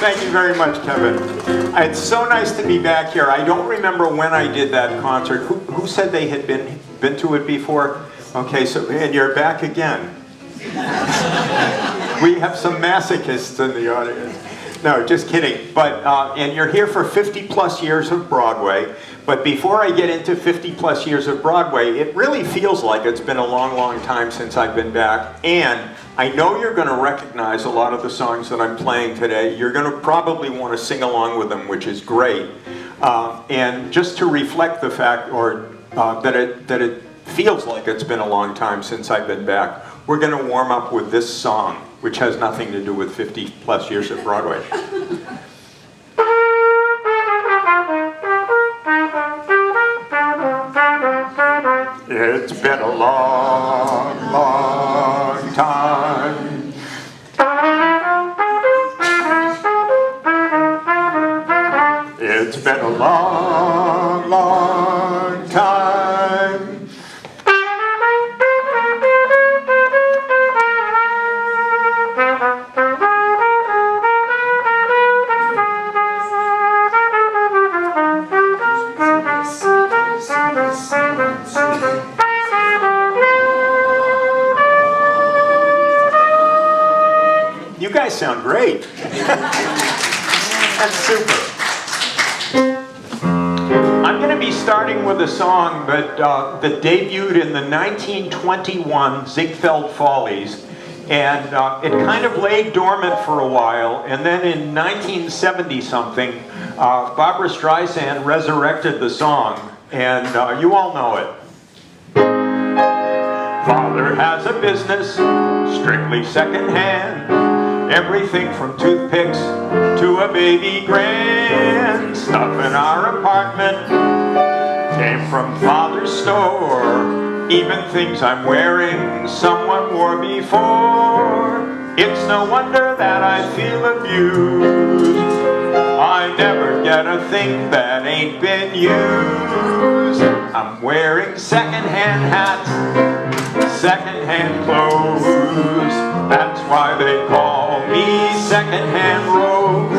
Thank you very much, Kevin. It's so nice to be back here. I don't remember when I did that concert. Who said they had been to it before? Okay, so and you're back again. We have some masochists in the audience. No, just kidding. But and you're here for 50 plus years of Broadway. But before I get into 50 plus years of Broadway, it really feels like it's been a long, long time since I've been back. And I know you're going to recognize a lot of the songs that I'm playing today. You're going to probably want to sing along with them, which is great. And just to reflect the fact, or that it feels like it's been a long time since I've been back, we're going to warm up with this song, which has nothing to do with 50 plus years of Broadway. It's been a long, long time. It's been a long, long time. You guys sound great. That's super. I'm going to be starting with a song that debuted in the 1921 Ziegfeld Follies, and it kind of lay dormant for a while, and then in 1970-something, Barbra Streisand resurrected the song, and you all know it. Father has a business, strictly secondhand. Everything from toothpicks to a baby grand. Stuff in our apartment came from Father's store. Even things I'm wearing someone wore before. It's no wonder that I feel abused. I never get a thing that ain't been used. I'm wearing secondhand hats, secondhand clothes. That's why they call me Secondhand Rose.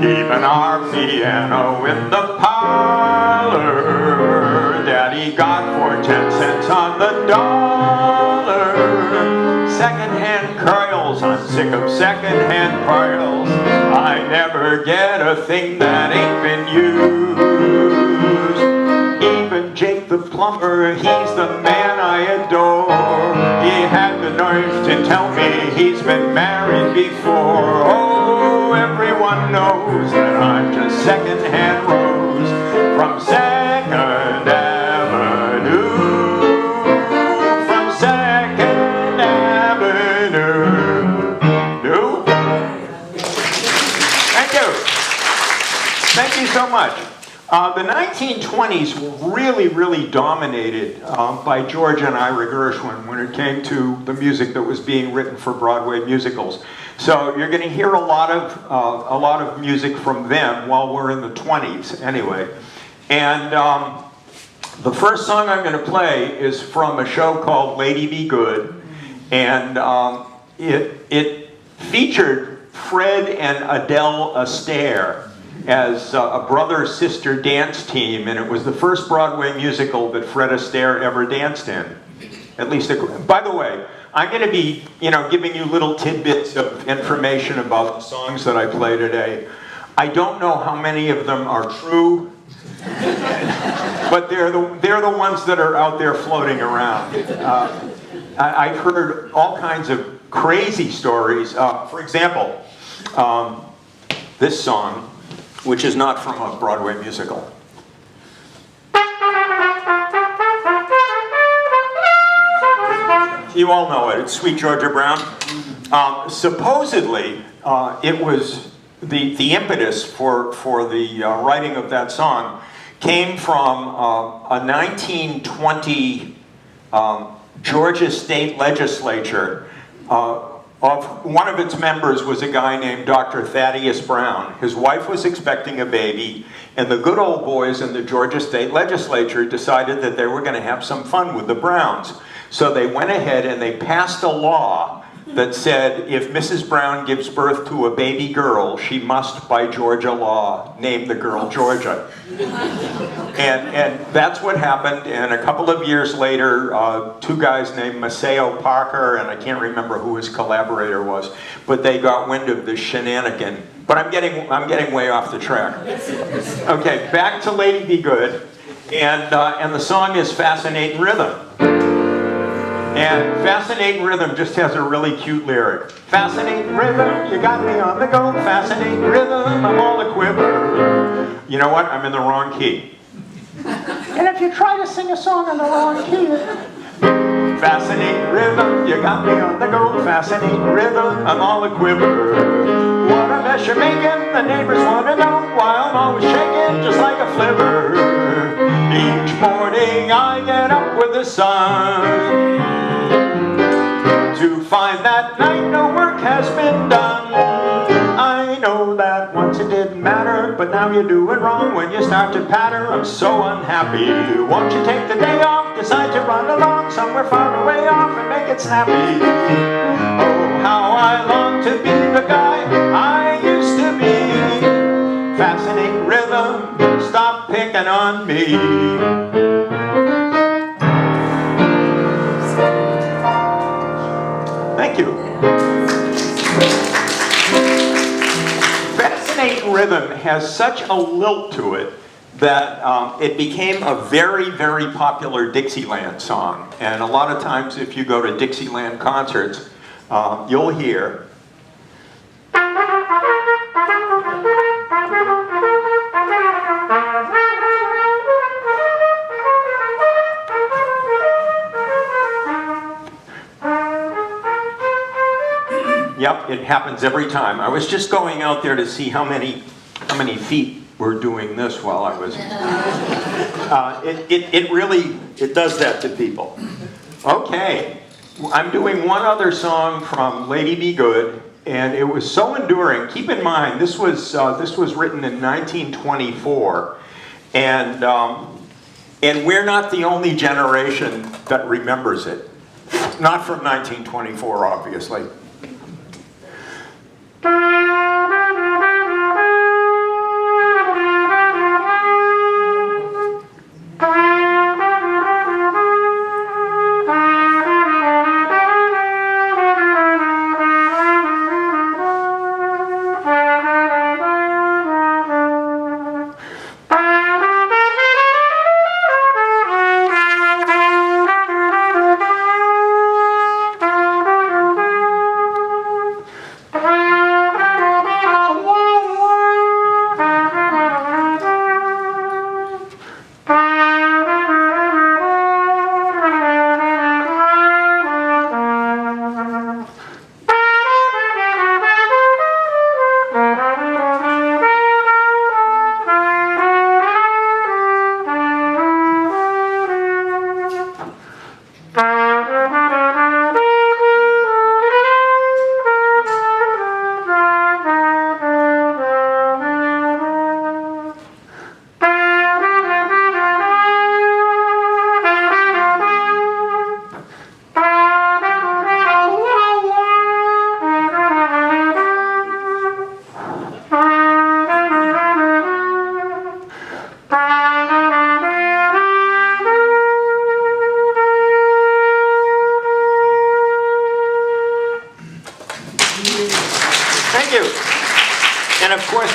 Even our piano in the parlor, Daddy got for 10 cents on the dollar. Secondhand curls, I'm sick of secondhand pearls. I never get a thing that ain't been used. Even Jake the plumber, he's the man I adore. He had the nerve to tell me he's been married before. Oh, everyone knows that I'm just Secondhand Rose from Second Avenue. From Second Avenue. Thank you. Thank you so much. The 1920s were really dominated by George and Ira Gershwin when it came to the music that was being written for Broadway musicals. So you're going to hear a lot of music from them while we're in the 20s, anyway. And the first song I'm going to play is from a show called Lady Be Good, and it featured Fred and Adele Astaire as a brother-sister dance team, and it was the first Broadway musical that Fred Astaire ever danced in. At least, by the way, I'm going to be, giving you little tidbits of information about the songs that I play today. I don't know how many of them are true, but they're the ones that are out there floating around. I've heard all kinds of crazy stories. For example, this song, which is not from a Broadway musical. You all know it. It's Sweet Georgia Brown. Supposedly, it was the impetus for the writing of that song came from a 1920 Georgia state legislature. One of its members was a guy named Dr. Thaddeus Brown. His wife was expecting a baby, and the good old boys in the Georgia state legislature decided that they were going to have some fun with the Browns. So they went ahead and they passed a law that said, if Mrs. Brown gives birth to a baby girl, she must, by Georgia law, name the girl Georgia. And that's what happened, and a couple of years later, two guys named Maceo Parker, and I can't remember who his collaborator was, but they got wind of this shenanigan. But I'm getting way off the track. Okay, back to Lady Be Good, and the song is Fascinating Rhythm. And Fascinating Rhythm just has a really cute lyric. Fascinating rhythm, you got me on the go. Fascinating rhythm, I'm all a quiver. You know what? I'm in the wrong key. And if you try to sing a song in the wrong key, fascinating rhythm, you got me on the go. Fascinating rhythm, I'm all a quiver. What a mess you're making, the neighbors want to know why I'm always shaking just like a flivver. Each morning I get up with the sun to find that night no work has been done. I know that once it didn't matter, but now you do it wrong when you start to patter. I'm so unhappy. Won't you take the day off, decide to run along somewhere far away off and make it snappy? Oh, how I long to be the guy I used to be. Fascinating rhythm, stop picking on me. Thank you. Fascinating Rhythm has such a lilt to it that it became a very, very popular Dixieland song. And a lot of times if you go to Dixieland concerts, you'll hear Yep, it happens every time. I was just going out there to see how many feet were doing this while I was. It does that to people. Okay, I'm doing one other song from Lady Be Good, and it was so enduring. Keep in mind, this was written in 1924, and we're not the only generation that remembers it. Not from 1924, obviously.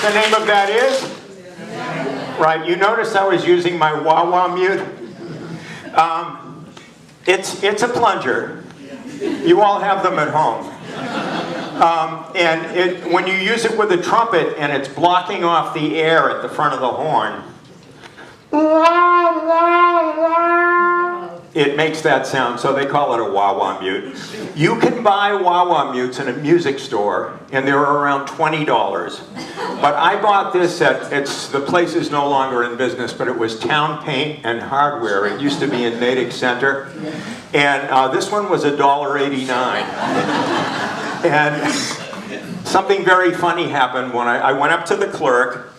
The name of that is? Right, you notice I was using my wah-wah mute. It's a plunger. You all have them at home. And when you use it with a trumpet and it's blocking off the air at the front of the horn, it makes that sound, so they call it a wah-wah mute. You can buy wah-wah mutes in a music store, and they're around $20. But I bought this at, the place is no longer in business, but it was Town Paint and Hardware. It used to be in Natick Center. And this one was $1.89. And something very funny happened when I went up to the clerk,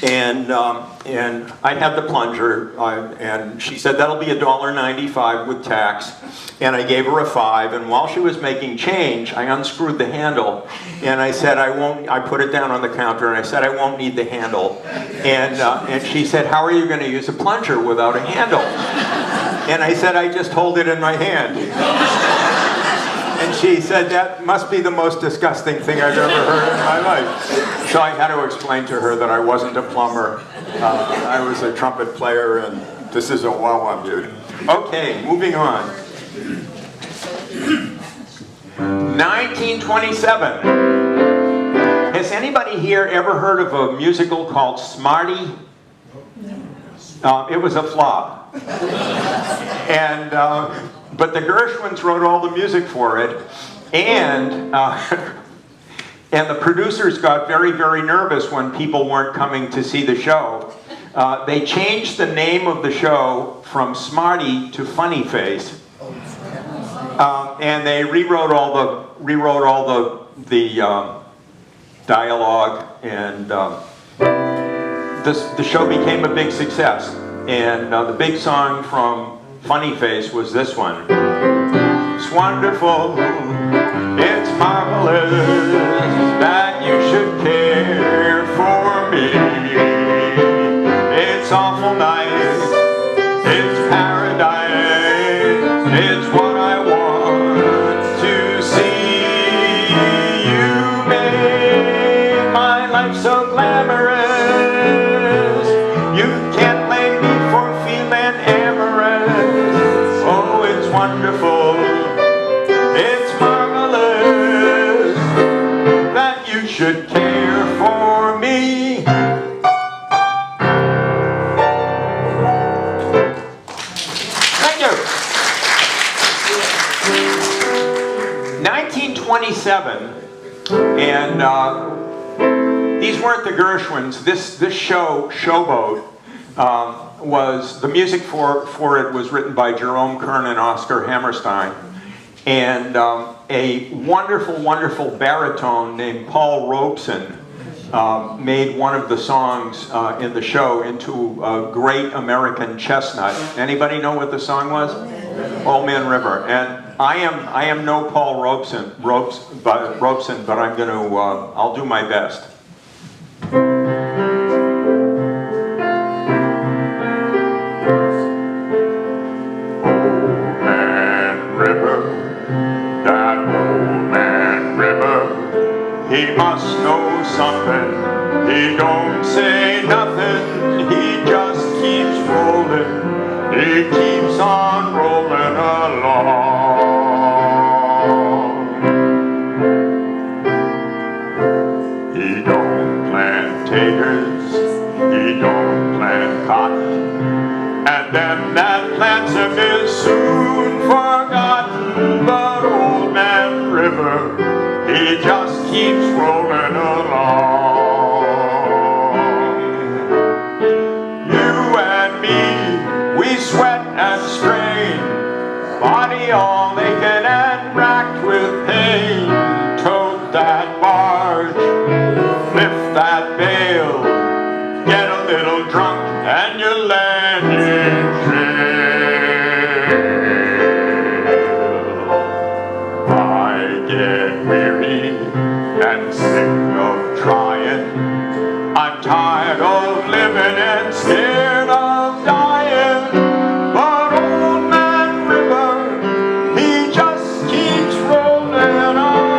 And I had the plunger, and she said that'll be $1.95 with tax. And I gave her a 5, and while she was making change, I unscrewed the handle, and I said I put it down on the counter, and I said I won't need the handle. And she said, how are you going to use a plunger without a handle? And I said, I just hold it in my hand. And she said, that must be the most disgusting thing I've ever heard in my life. So I had to explain to her that I wasn't a plumber. I was a trumpet player, and this is a wah-wah mute. Okay, moving on. 1927. Has anybody here ever heard of a musical called Smarty? It was a flop. And but the Gershwins wrote all the music for it, and the producers got very, very nervous when people weren't coming to see the show. They changed the name of the show from Smarty to Funny Face, and they rewrote all the dialogue, and the show became a big success. And the big song from Funny Face was this one. It's wonderful, it's marvelous that you should care for me. It's awful nice, it's paradise, it's what I want to see. You made my life so glamorous. You can't blame me for feeling amorous. Oh, it's wonderful, it's marvelous that you should care for me. Thank you. 1927, and these weren't the Gershwins. This show, Showboat, was, the music for it was written by Jerome Kern and Oscar Hammerstein. And a wonderful, wonderful baritone named Paul Robeson made one of the songs in the show into a great American chestnut. Anybody know what the song was? Old Man River. And I am no Paul Robeson, but I'm going to, I'll do my best. He must know something, he don't say nothing, he just keeps rolling, he keeps on rolling along. He don't plant taters, he don't plant cotton, and them that plants them is soon forgotten, but Old Man River, he just keeps rolling along. You and me, we sweat and strain, body all naked and racked with pain. Tote that barge, lift that bale, get a little drunk and you land in jail. I get weary and sick of trying. I'm tired of living and scared of dying. But Old Man River, he just keeps rolling along.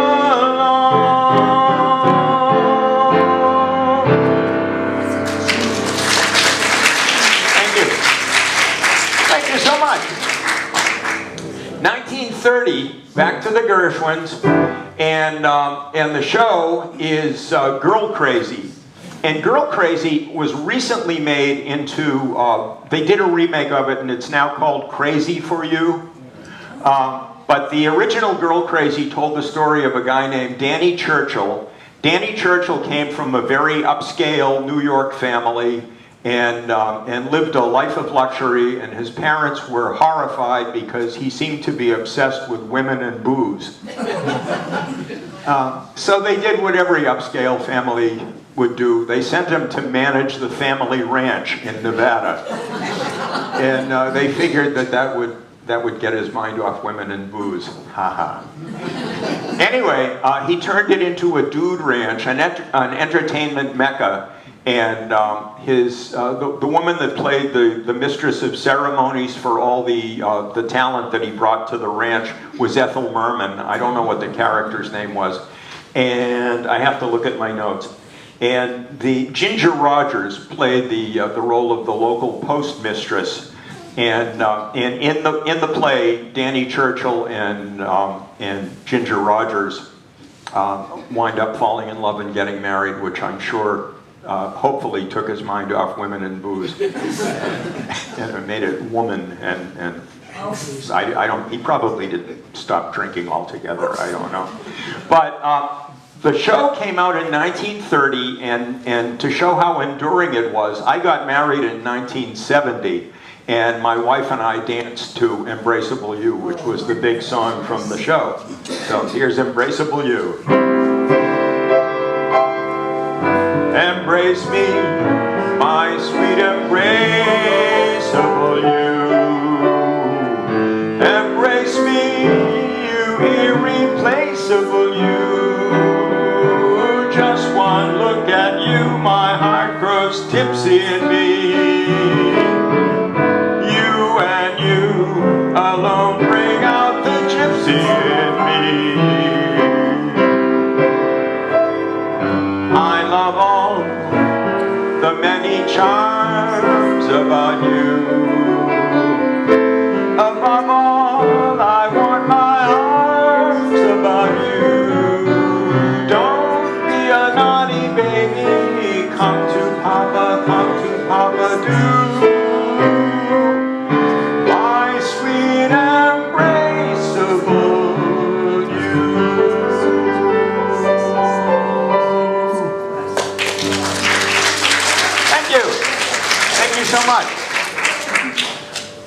Thank you. Thank you so much. 1930, back to the Gershwins. And the show is Girl Crazy. And Girl Crazy was recently made into, they did a remake of it, and it's now called Crazy for You. But the original Girl Crazy told the story of a guy named Danny Churchill. Danny Churchill came from a very upscale New York family and lived a life of luxury, and his parents were horrified because he seemed to be obsessed with women and booze. So they did what every upscale family would do. They sent him to manage the family ranch in Nevada. And they figured that would get his mind off women and booze. Ha ha. Anyway, he turned it into a dude ranch, an entertainment mecca. And the woman that played the mistress of ceremonies for all the talent that he brought to the ranch was Ethel Merman. I don't know what the character's name was, and I have to look at my notes. And the Ginger Rogers played the role of the local postmistress. And in the play, Danny Churchill and Ginger Rogers wind up falling in love and getting married, which I'm sure hopefully took his mind off women and booze, and it made it woman. And he probably didn't stop drinking altogether. I don't know, but. The show came out in 1930, and to show how enduring it was, I got married in 1970, and my wife and I danced to Embraceable You, which was the big song from the show. So here's Embraceable You. Embrace me, my sweet embraceable you. Embrace me, you irreplaceable you. Just one look at you, my heart grows tipsy in me. You and you alone bring out the gypsy in me. I love all the many charms about you. Above all, I want my arms about you. Don't be a naughty baby, come to Papa do. My sweet embraceable you. Thank you. Thank you so much.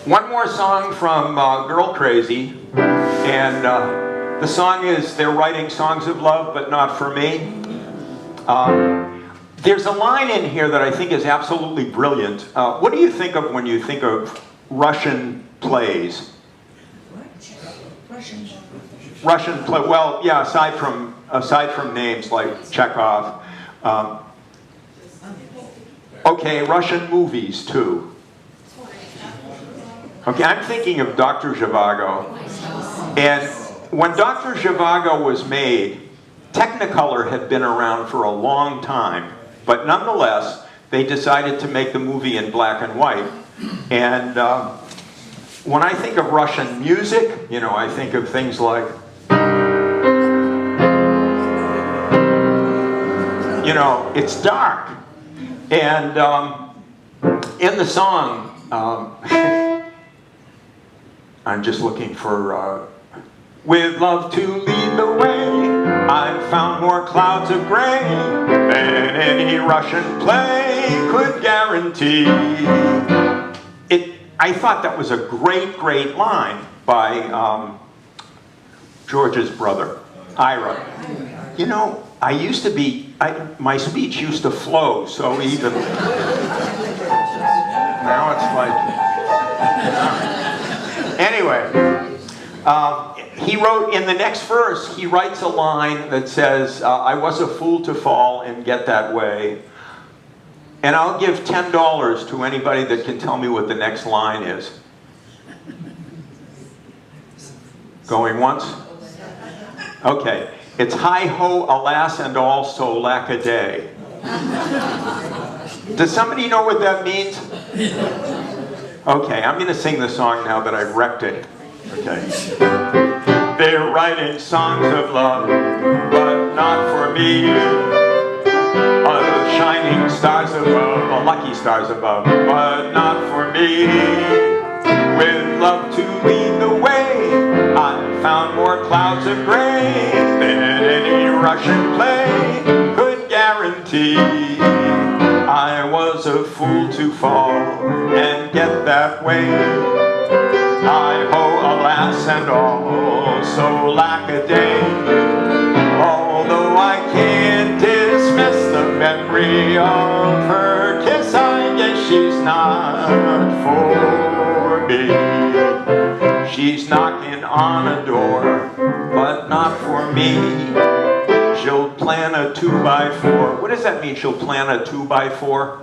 One more song from Girl Crazy, and the song is They're Writing Songs of Love, But Not For Me. There's a line in here that I think is absolutely brilliant. What do you think of when you think of Russian plays? Russian play. Well, yeah. Aside from names like Chekhov. Okay, Russian movies too. Okay, I'm thinking of Dr. Zhivago. And when Dr. Zhivago was made, Technicolor had been around for a long time, but nonetheless, they decided to make the movie in black and white. And when I think of Russian music, I think of things like, it's dark. And in the song, I'm just looking for, with love to lead the way, I've found more clouds of gray than any Russian play could guarantee. I thought that was a great, great line by George's brother, Ira. I used to be, my speech used to flow so evenly. Now it's like, anyway. He wrote, in the next verse, he writes a line that says, I was a fool to fall and get that way. And I'll give $10 to anybody that can tell me what the next line is. Going once? Okay. It's hi-ho, alas, and also lack-a-day. Does somebody know what that means? Okay, I'm going to sing the song now that I've wrecked it. Okay. They're writing songs of love, but not for me. Shining stars above, lucky stars above, but not for me. With love to lead the way, I found more clouds of gray than any Russian play could guarantee. I was a fool to fall and get that way. Hi-ho, alas, and all, so lack-a-day. Oh, memory of her kiss, I guess she's not for me. She's knocking on a door, but not for me. She'll plan a 2x4. What does that mean, she'll plan a 2x4?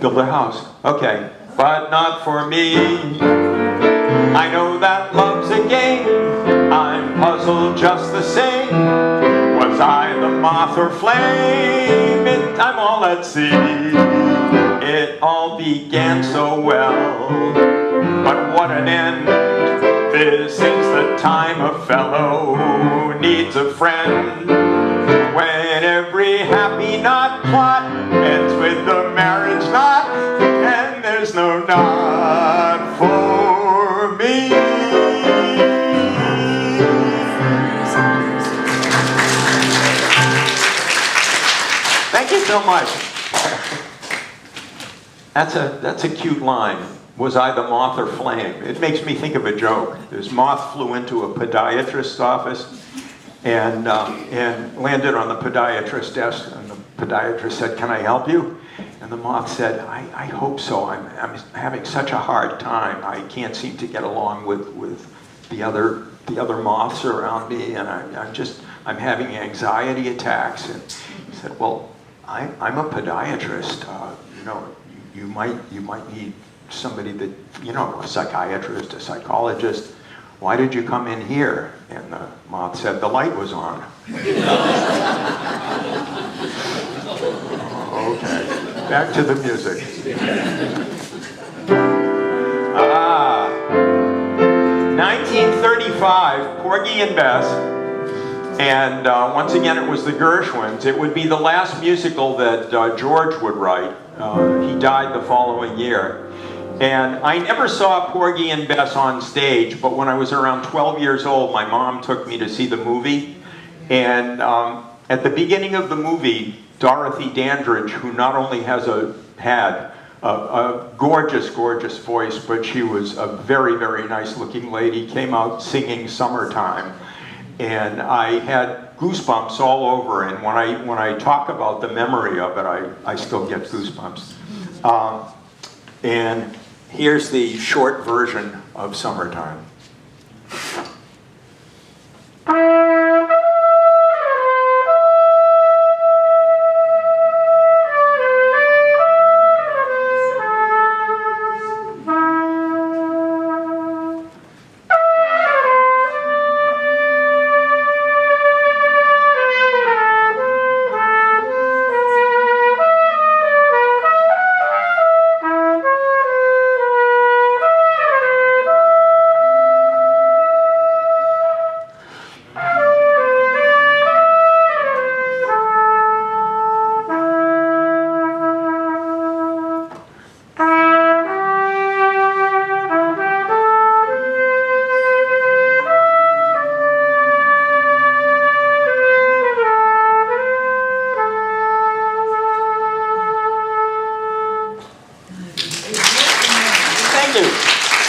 Build a house. Okay. But not for me. I know that love's a game. I'm puzzled just the same. Was I the moth or flame? I'm all at sea. It all began so well, but what an end. This is the time a fellow needs a friend. When every happy knot plot ends with the marriage knot, and there's no knot for me. Thank you so much. That's a cute line. Was I the moth or flame? It makes me think of a joke. This moth flew into a podiatrist's office and landed on the podiatrist's desk, and the podiatrist said, "Can I help you?" And the moth said, I hope so. I'm having such a hard time. I can't seem to get along with the other moths around me, and I'm having anxiety attacks. And he said, "Well, I'm a podiatrist. You might need somebody that, a psychiatrist, a psychologist. Why did you come in here?" And the moth said, "The light was on." Okay, back to the music. 1935, Porgy and Bess, and once again it was the Gershwins. It would be the last musical that George would write. He died the following year. And I never saw Porgy and Bess on stage, but when I was around 12 years old, my mom took me to see the movie. And at the beginning of the movie, Dorothy Dandridge, who not only had a gorgeous, gorgeous voice, but she was a very, very nice looking lady, came out singing Summertime. And I had goosebumps all over, and when I talk about the memory of it, I still get goosebumps. And here's the short version of Summertime.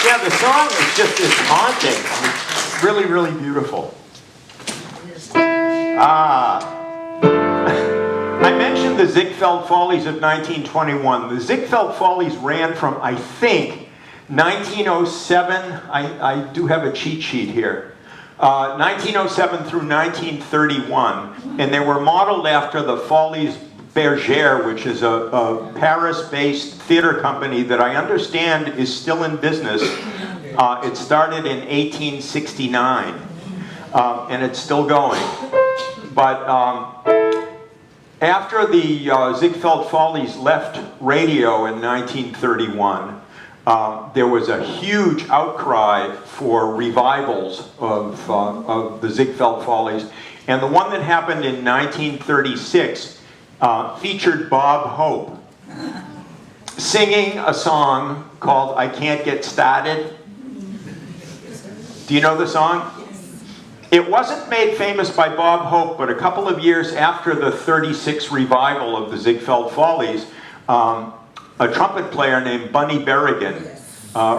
Yeah, the song is just as haunting. It's really, really beautiful. I mentioned the Ziegfeld Follies of 1921. The Ziegfeld Follies ran from, I think, 1907. I do have a cheat sheet here. 1907 through 1931. And they were modeled after the Folies Bergère, which is a Paris-based theater company that I understand is still in business. It started in 1869, and it's still going. But after the Ziegfeld Follies left radio in 1931, there was a huge outcry for revivals of the Ziegfeld Follies. And the one that happened in 1936 featured Bob Hope singing a song called "I Can't Get Started." Do you know the song? It wasn't made famous by Bob Hope, but a couple of years after the 36 revival of the Ziegfeld Follies, a trumpet player named Bunny Berrigan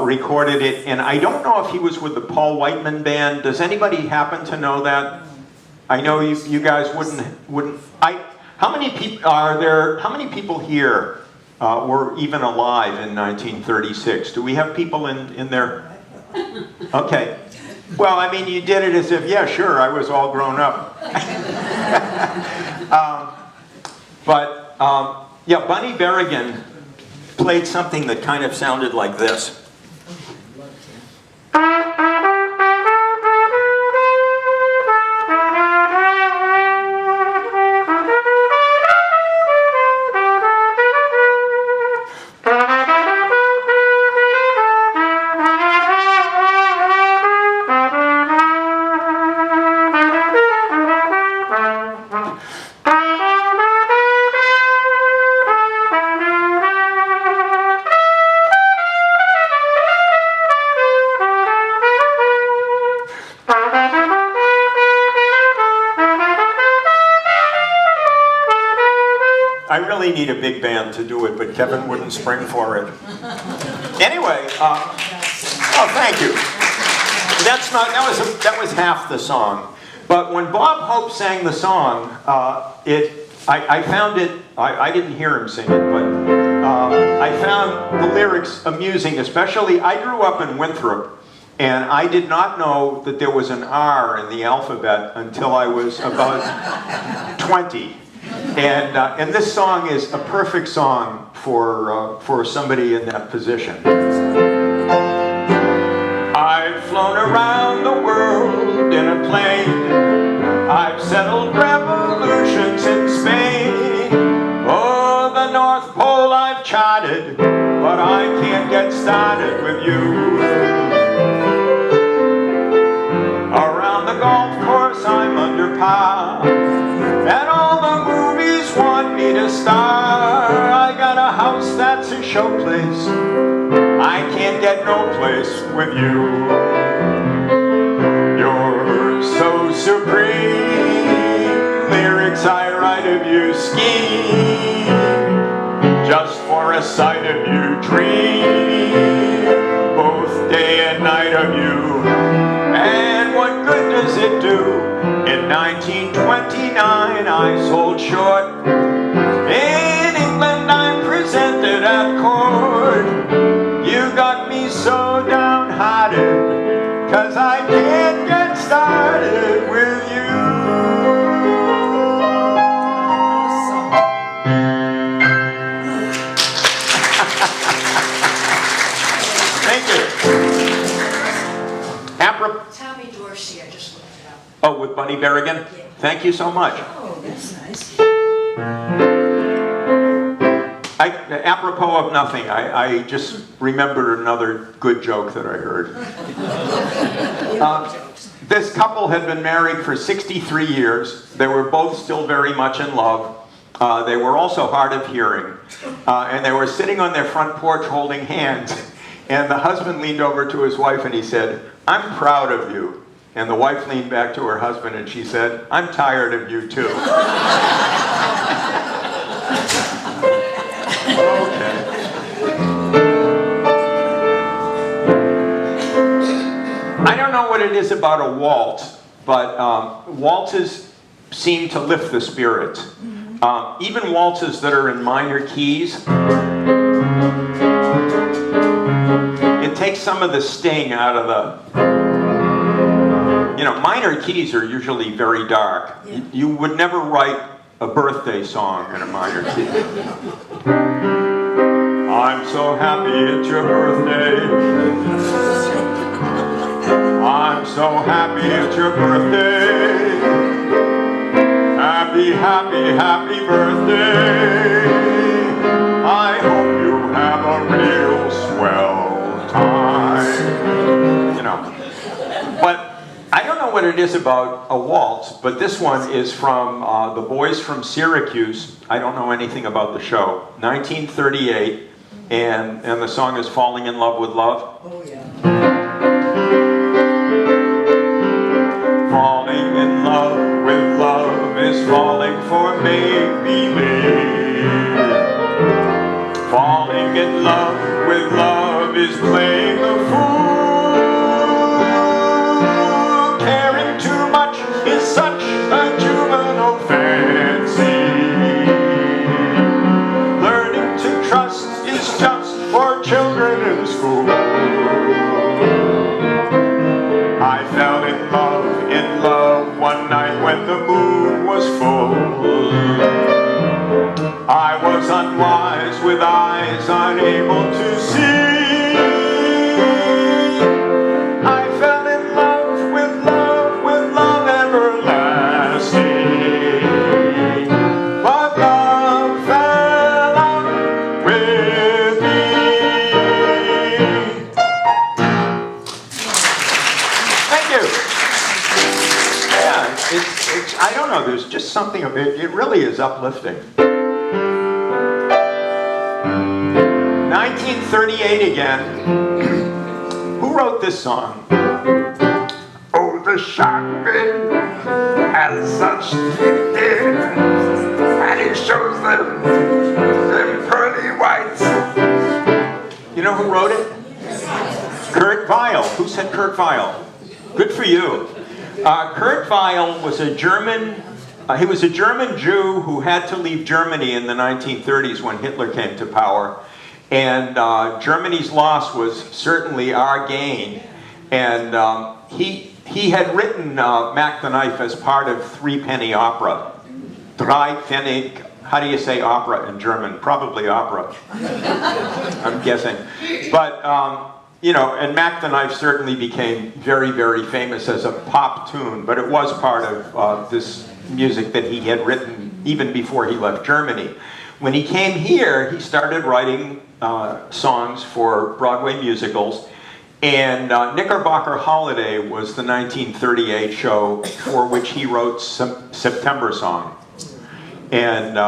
recorded it, and I don't know if he was with the Paul Whiteman Band. Does anybody happen to know that? I know you guys wouldn't. How many people are there? How many people here were even alive in 1936? Do we have people in there? Okay. Well, I mean, you did it as if, yeah, sure, I was all grown up. Yeah, Bunny Berrigan played something that kind of sounded like this. I really need a big band to do it, but Kevin wouldn't spring for it. Anyway, oh, thank you. That was half the song. But when Bob Hope sang the song, I found it. I didn't hear him sing it, but I found the lyrics amusing. Especially, I grew up in Winthrop, and I did not know that there was an R in the alphabet until I was about 20. And this song is a perfect song for somebody in that position. I've flown around the world in a plane. I've settled revolutions in Spain. Oh, the North Pole I've charted, but I can't get started with you. Around the golf course I'm under par, and all the movies want me to star. I got a house that's a showplace, I can't get no place with you. You're so supreme, lyrics I write of you scheme, just for a sight of you dream, both day and night of you. And what good does it do? In 1929 I sold short. In England I'm presented at court. You got me so downhearted, 'cause I can't get started with you. Thank you. Tommy Dorsey, I just looked it up. Oh, with Bunny Berrigan? Yeah. Thank you so much. Oh, that's nice. Apropos of nothing, I just remembered another good joke that I heard. This couple had been married for 63 years. They were both still very much in love. They were also hard of hearing. And they were sitting on their front porch holding hands. And the husband leaned over to his wife and he said, "I'm proud of you." And the wife leaned back to her husband and she said, "I'm tired of you too." Okay. I don't know what it is about a waltz, but waltzes seem to lift the spirits. Even waltzes that are in minor keys, it takes some of the sting out of the... You know, minor keys are usually very dark. Yeah. You would never write a birthday song in a minor key. I'm so happy it's your birthday. I'm so happy it's your birthday. Happy, happy, happy birthday. I hope you have a real swell time. You know. But I don't know what it is about a waltz, but this one is from the Boys from Syracuse. I don't know anything about the show. 1938, and the song is Falling in Love with Love. Oh, yeah. Falling in love with love is falling for make-believe. Falling in love with love is playing the fool. Caring too much is such a juvenile fancy. Learning to trust is just for children in school. I fell in love one night when the moon was full. I was unwise with eyes unable to see. I fell in love with love everlasting. But love fell out with me. Thank you. Yeah, it's I don't know, there's just something of it, it really is uplifting. 1938 again. Who wrote this song? Oh, the shark fin has such deep hair, and he shows them pearly whites. You know who wrote it? Kurt Weill. Who said Kurt Weill? Good for you. Kurt Weill was a German. He was a German Jew who had to leave Germany in the 1930s when Hitler came to power. And Germany's loss was certainly our gain. And he had written Mac the Knife as part of Three Penny Opera. Drei Pfennig, how do you say opera in German? Probably opera, I'm guessing. But, you know, and Mac the Knife certainly became very, very famous as a pop tune, but it was part of this music that he had written even before he left Germany. When he came here, he started writing songs for Broadway musicals, and Knickerbocker Holiday was the 1938 show for which he wrote September Song. And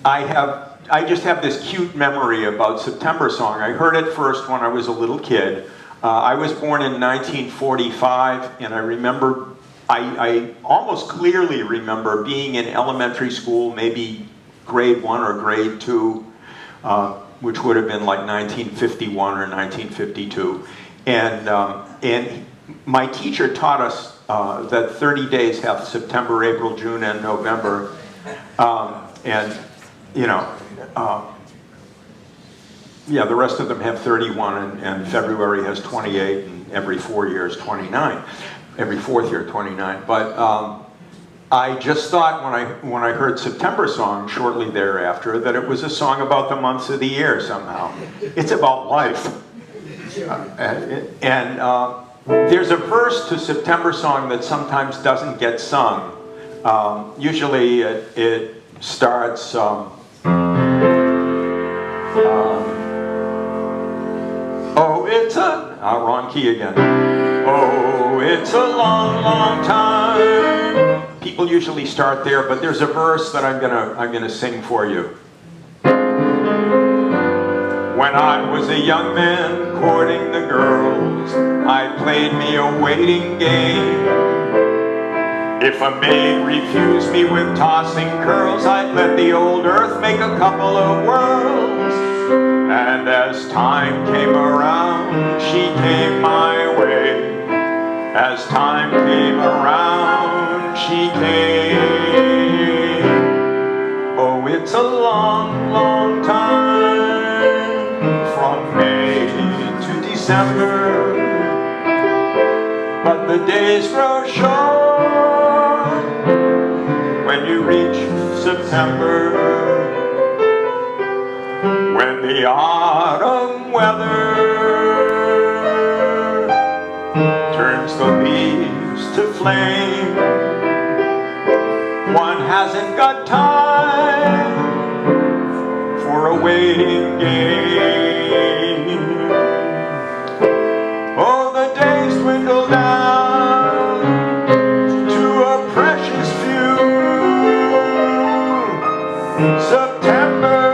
I just have this cute memory about September Song. I heard it first when I was a little kid. I was born in 1945, and I remember, I almost clearly remember being in elementary school, maybe grade 1 or grade 2, which would have been like 1951 or 1952. And my teacher taught us that 30 days have September, April, June, and November. And, you know, yeah, the rest of them have 31, and February has 28, and every 4 years, 29. Every fourth year, 29. But I just thought when I heard September Song shortly thereafter that it was a song about the months of the year somehow. It's about life. There's a verse to September Song that sometimes doesn't get sung. Usually it starts, oh, it's wrong key again. Oh, it's a long, long time. People usually start there, but there's a verse that I'm gonna sing for you. When I was a young man courting the girls, I played me a waiting game. If a maid refused me with tossing curls, I'd let the old earth make a couple of whirls. And as time came around, she came my way. As time came around, she came. Oh, it's a long, long time from May to December, but the days grow short when you reach September, when the autumn weather turns the leaves to flame. One hasn't got time for a waiting game. Oh, the days dwindle down to a precious few. September,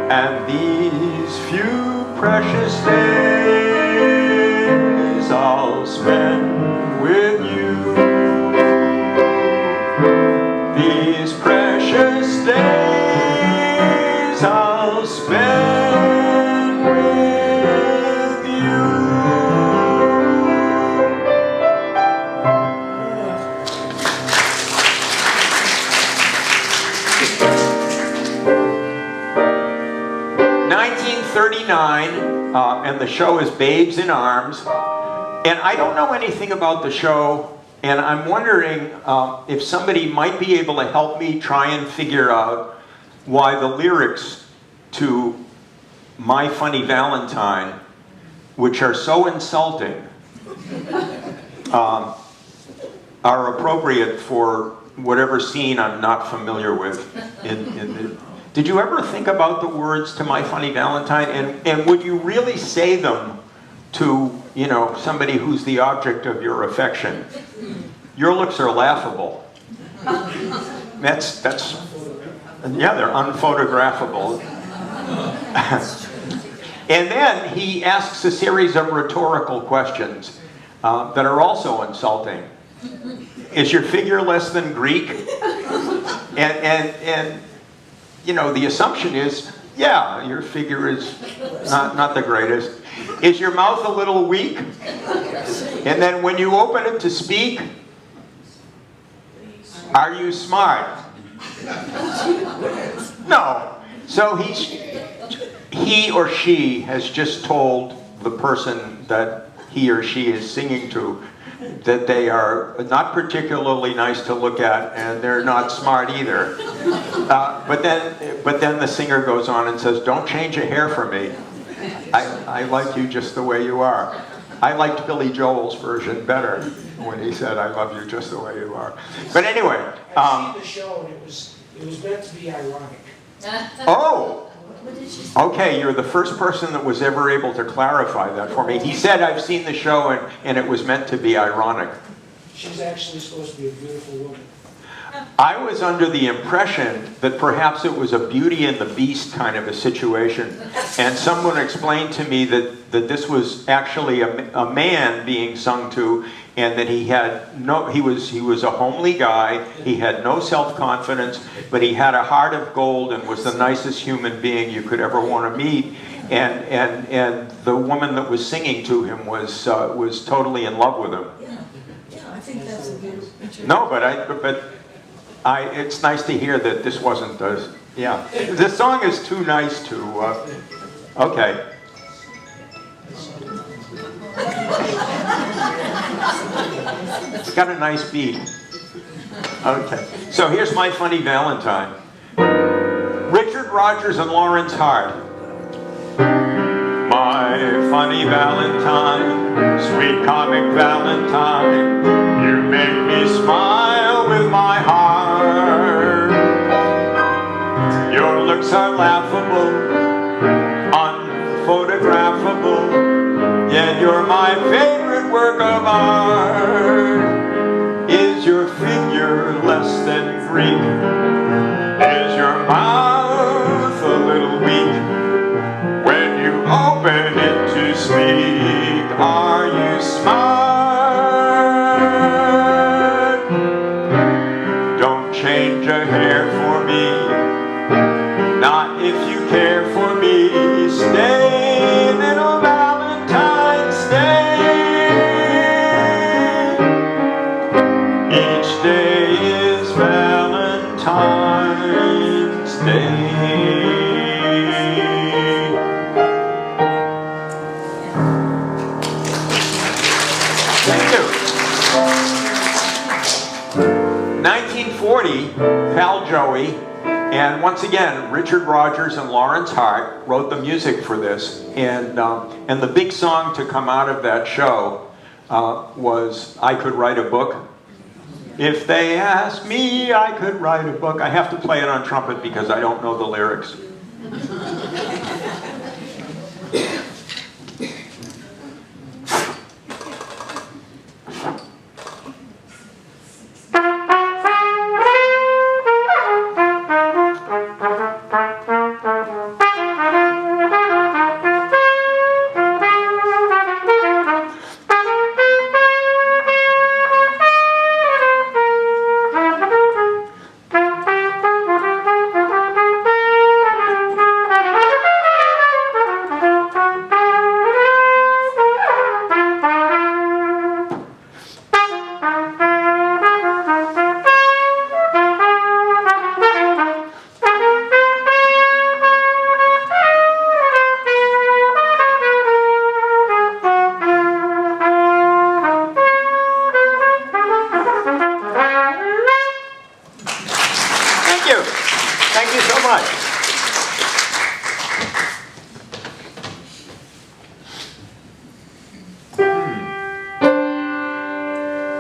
and these few precious days I'll spend with you. These precious days I'll spend with and the show is Babes in Arms. And I don't know anything about the show, and I'm wondering if somebody might be able to help me try and figure out why the lyrics to My Funny Valentine, which are so insulting, are appropriate for whatever scene I'm not familiar with. Did you ever think about the words to My Funny Valentine? And would you really say them to, you know, somebody who's the object of your affection? Your looks are laughable. That's yeah, they're unphotographable. And then he asks a series of rhetorical questions that are also insulting. Is your figure less than Greek? And you know, the assumption is, yeah, your figure is not the greatest. Is your mouth a little weak? And then when you open it to speak, are you smart? No. So he or she has just told the person that he or she is singing to that they are not particularly nice to look at, and they're not smart either. But then the singer goes on and says, "Don't change a hair for me. I like you just the way you are." I liked Billy Joel's version better when he said, "I love you just the way you are." But anyway, I've seen the show, and it was meant to be ironic. oh. Okay, you're the first person that was ever able to clarify that for me. He said, "I've seen the show and it was meant to be ironic." She's actually supposed to be a beautiful woman. I was under the impression that perhaps it was a Beauty and the Beast kind of a situation. And someone explained to me that this was actually a man being sung to, and that he was a homely guy, he had no self-confidence, but he had a heart of gold and was the nicest human being you could ever want to meet. And the woman that was singing to him was totally in love with him. Yeah, I think that's a good picture. No, but it's nice to hear that this wasn't yeah. This song is too nice to, okay. It's got a nice beat. Okay, so here's My Funny Valentine. Richard Rodgers and Lawrence Hart. My funny Valentine, sweet comic Valentine, you make me smile with my heart. Your looks are laughable, unphotographable, yet you're my favorite work of art. Is your figure less than Greek? Is your mouth a little weak? When you open it to speak, are you smart? Don't change a hair for me, not if you care for me. Stay, little Valentine, stay. Each day is Valentine's Day. Thank you. 1940, Pal Joey, and once again, Richard Rodgers and Lawrence Hart wrote the music for this, and the big song to come out of that show was "I Could Write a Book." If they ask me, I could write a book. I have to play it on trumpet because I don't know the lyrics.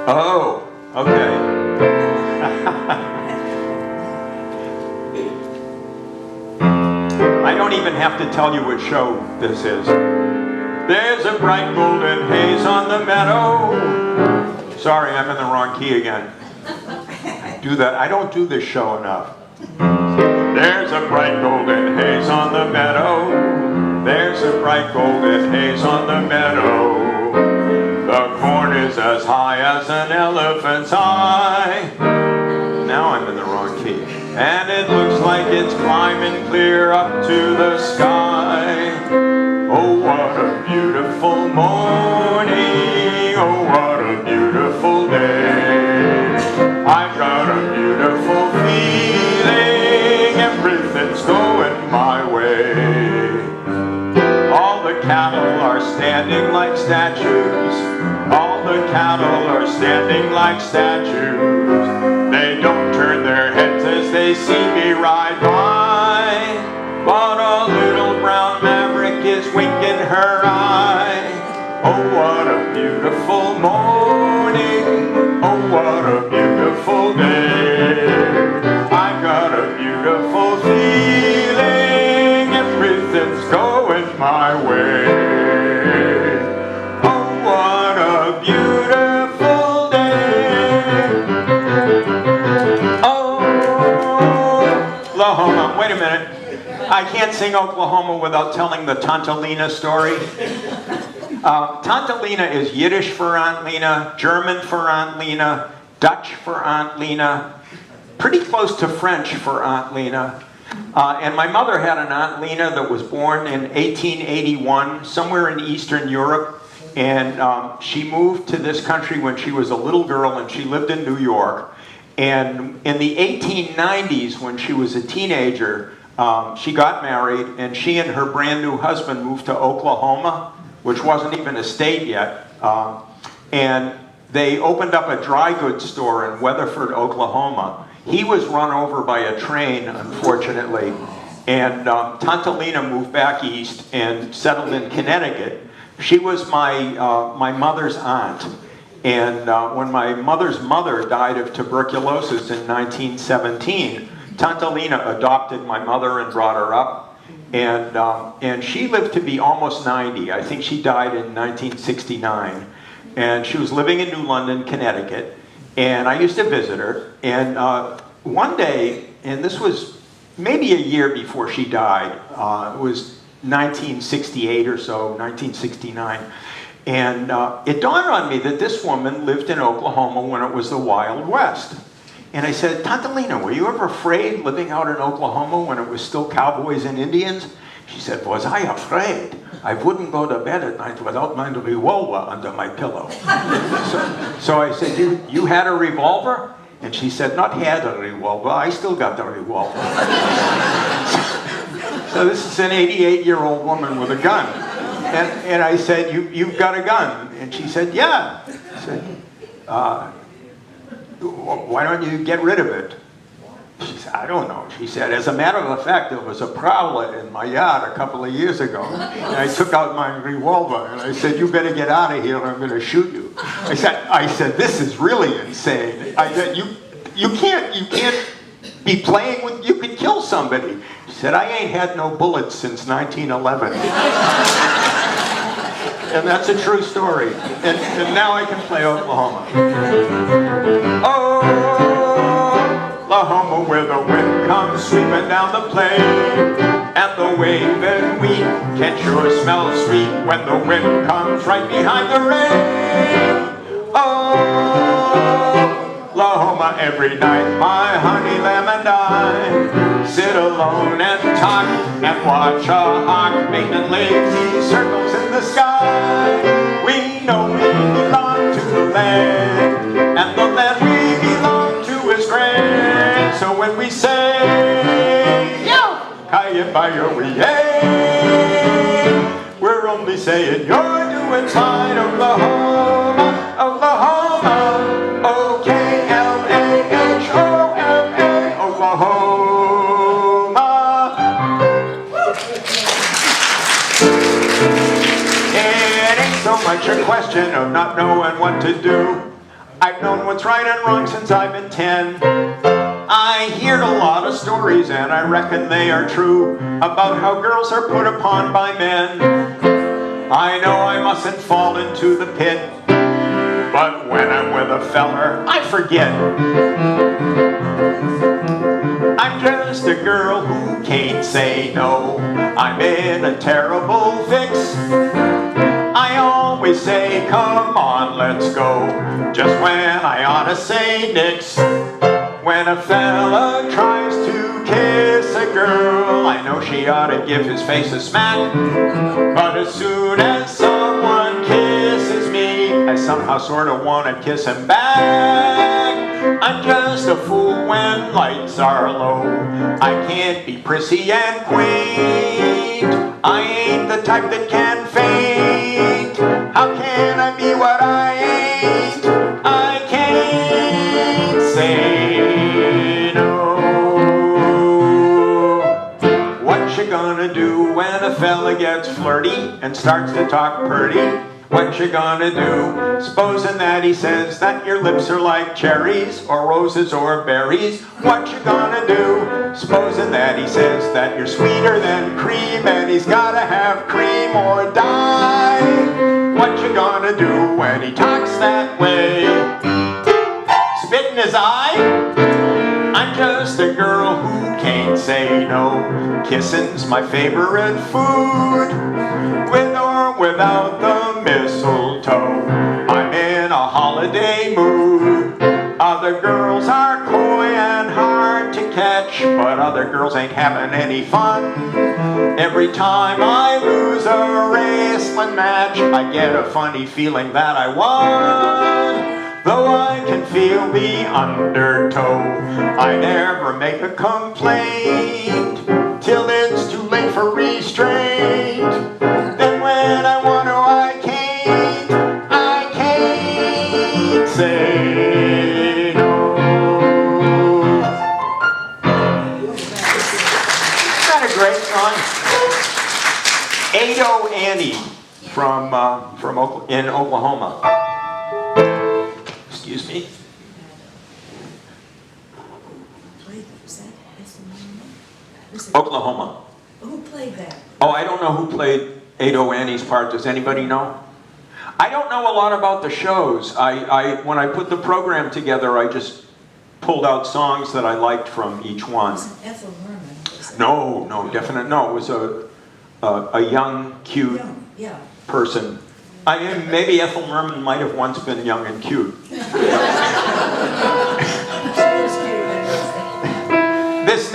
Oh, okay. I don't even have to tell you what show this is. There's a bright golden haze on the meadow. Sorry, I'm in the wrong key again. I don't do this show enough. There's a bright golden haze on the meadow. There's a bright golden haze on the meadow. The corn is as high as an elephant's eye. Now I'm in the wrong key. And it looks like it's climbing clear up to the sky. Oh, what a beautiful morning. Oh, what a beautiful day. I've got a beautiful feeling. Everything's going my way. All the cattle are standing like statues. All the cattle are standing like statues. They don't turn their heads as they see me ride by. But a little brown maverick is winking her eye. Oh, what a beautiful morning. Oh, what a beautiful day. I've got a beautiful feeling. Everything's going my way. Oh, what a beautiful day. Oh, Oklahoma. Wait a minute. I can't sing Oklahoma without telling the Tanta Lena story. Tanta Lena is Yiddish for Aunt Lena, German for Aunt Lena, Dutch for Aunt Lena, pretty close to French for Aunt Lena. And my mother had an Aunt Lena that was born in 1881, somewhere in Eastern Europe. And she moved to this country when she was a little girl, and she lived in New York. And in the 1890s, when she was a teenager, she got married, and she and her brand new husband moved to Oklahoma, which wasn't even a state yet. And they opened up a dry goods store in Weatherford, Oklahoma. He was run over by a train, unfortunately. And Tanta Lena moved back east and settled in Connecticut. She was my mother's aunt. And when my mother's mother died of tuberculosis in 1917, Tanta Lena adopted my mother and brought her up. And she lived to be almost 90. I think she died in 1969. And she was living in New London, Connecticut. And I used to visit her. And one day, and this was maybe a year before she died, it was 1968 or so, 1969. And it dawned on me that this woman lived in Oklahoma when it was the Wild West. And I said, Tanta Lena, were you ever afraid living out in Oklahoma when it was still cowboys and Indians? She said, was I afraid? I wouldn't go to bed at night without my revolver under my pillow. So I said, you had a revolver? And she said, not had a revolver, I still got the revolver. So this is an 88-year-old woman with a gun. And I said, you've got a gun? And she said, yeah. I said, why don't you get rid of it? She said, I don't know. She said, as a matter of fact, there was a prowler in my yard a couple of years ago. And I took out my revolver and I said, you better get out of here or I'm going to shoot you. I said, this is really insane. I said, you can't be playing with, you could kill somebody. She said, I ain't had no bullets since 1911. And that's a true story. And now I can play Oklahoma. Oh, Oklahoma, where the wind comes sweeping down the plain, and the waving wheat can sure smell sweet when the wind comes right behind the rain. Oh, Oklahoma, every night my honey lamb and I sit alone and talk and watch a hawk making lazy circles in the sky. We know we belong to the land, and the land we belong to is grand. So when we say, yo, Ki-yi-bi-yo-wee-yay, we're only saying you're doing fine, Oklahoma, Oklahoma, O-K-L-A-H-O-M-A, Oklahoma. It ain't so much a question of not knowing what to do. I've known what's right and wrong since I've been 10. I heard a lot of stories, and I reckon they are true, about how girls are put upon by men. I know I mustn't fall into the pit, but when I'm with a feller, I forget. I'm just a girl who can't say no. I'm in a terrible fix. I always say, come on, let's go, just when I ought to say nix. When a fella tries to kiss a girl, I know she ought to give his face a smack. But as soon as someone kisses me, I somehow sort of want to kiss him back. I'm just a fool when lights are low. I can't be prissy and quaint. I ain't the type that can faint. How can I be what I ain't? I can't say no. What you gonna do when a fella gets flirty and starts to talk purty? What you gonna do? Supposing that he says that your lips are like cherries, or roses, or berries. What you gonna do? Supposing that he says that you're sweeter than cream, and he's gotta have cream or die. What you gonna do when he talks that way? Spit in his eye? I'm just a girl who can't say no. Kissing's my favorite food, with or without the mistletoe. I'm in a holiday mood. Other girls are coy and hard to catch, but other girls ain't having any fun. Every time I lose a wrestling match, I get a funny feeling that I won. Though I can feel the undertow, I never make a complaint till it's too late for restraint. Then when I want to, I can't say no. Isn't that a great song? Ado Annie from in Oklahoma. Excuse me. Oklahoma. Who played that? Oh, I don't know who played Ado Annie's part. Does anybody know? I don't know a lot about the shows. When I put the program together, I just pulled out songs that I liked from each one. It wasn't Ethel Merman, was it? No, definitely no. It was a young, cute Yeah. person. Maybe Ethel Merman might have once been young and cute. This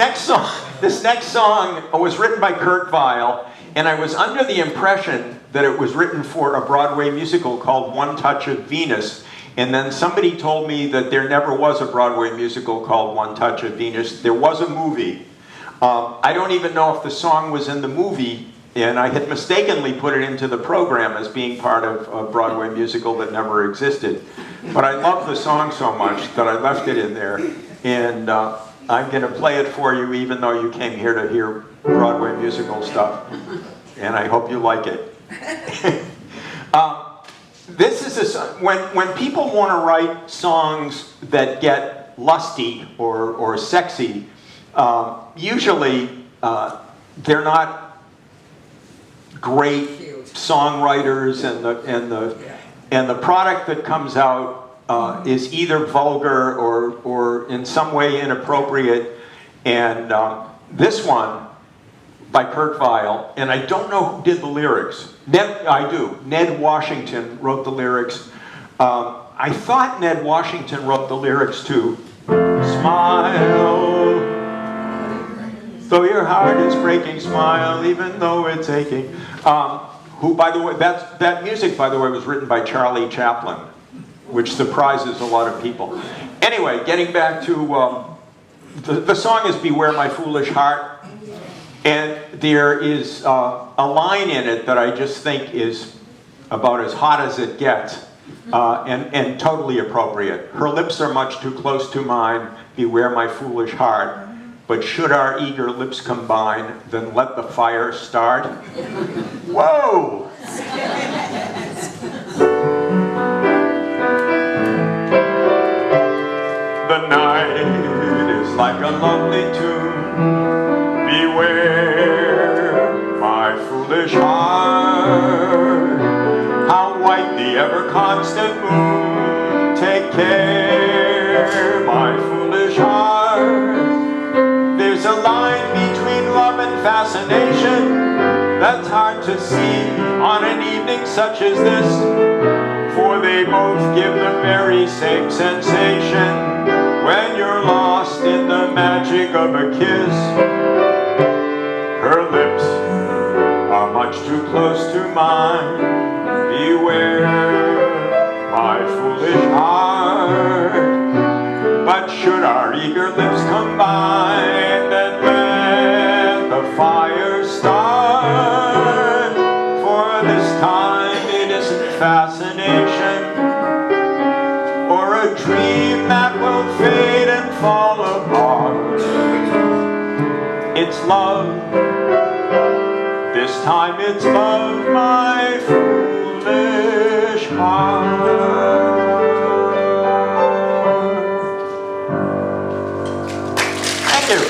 next song was written by Kurt Weill, and I was under the impression that it was written for a Broadway musical called One Touch of Venus. And then somebody told me that there never was a Broadway musical called One Touch of Venus. There was a movie. I don't even know if the song was in the movie, and I had mistakenly put it into the program as being part of a Broadway musical that never existed. But I love the song so much that I left it in there. And I'm going to play it for you even though you came here to hear Broadway musical stuff. And I hope you like it. This is when people want to write songs that get lusty or sexy, usually they're not great songwriters, and the product that comes out is either vulgar or in some way inappropriate. And this one by Kurt Weill, and I don't know who did the lyrics. I do. Ned Washington wrote the lyrics. I thought Ned Washington wrote the lyrics to Smile, though your heart is breaking, smile, even though it's aching. Who, by the way, that music, by the way, was written by Charlie Chaplin, which surprises a lot of people. Anyway, getting back to the song is "Beware My Foolish Heart," and there is a line in it that I just think is about as hot as it gets, and totally appropriate. Her lips are much too close to mine. Beware my foolish heart. But should our eager lips combine, then let the fire start. Whoa! bright, the ever-constant moon. Take care, my foolish heart. There's a line between love and fascination that's hard to see on an evening such as this, for they both give the very same sensation when you're lost in the magic of a kiss. Her lips are much too close to mine. Beware, my foolish heart. But should our eager lips combine, then let the fire start. For this time it isn't fascination or a dream that will fade and fall apart. It's love. This time it's love, my foolish heart. Thank you.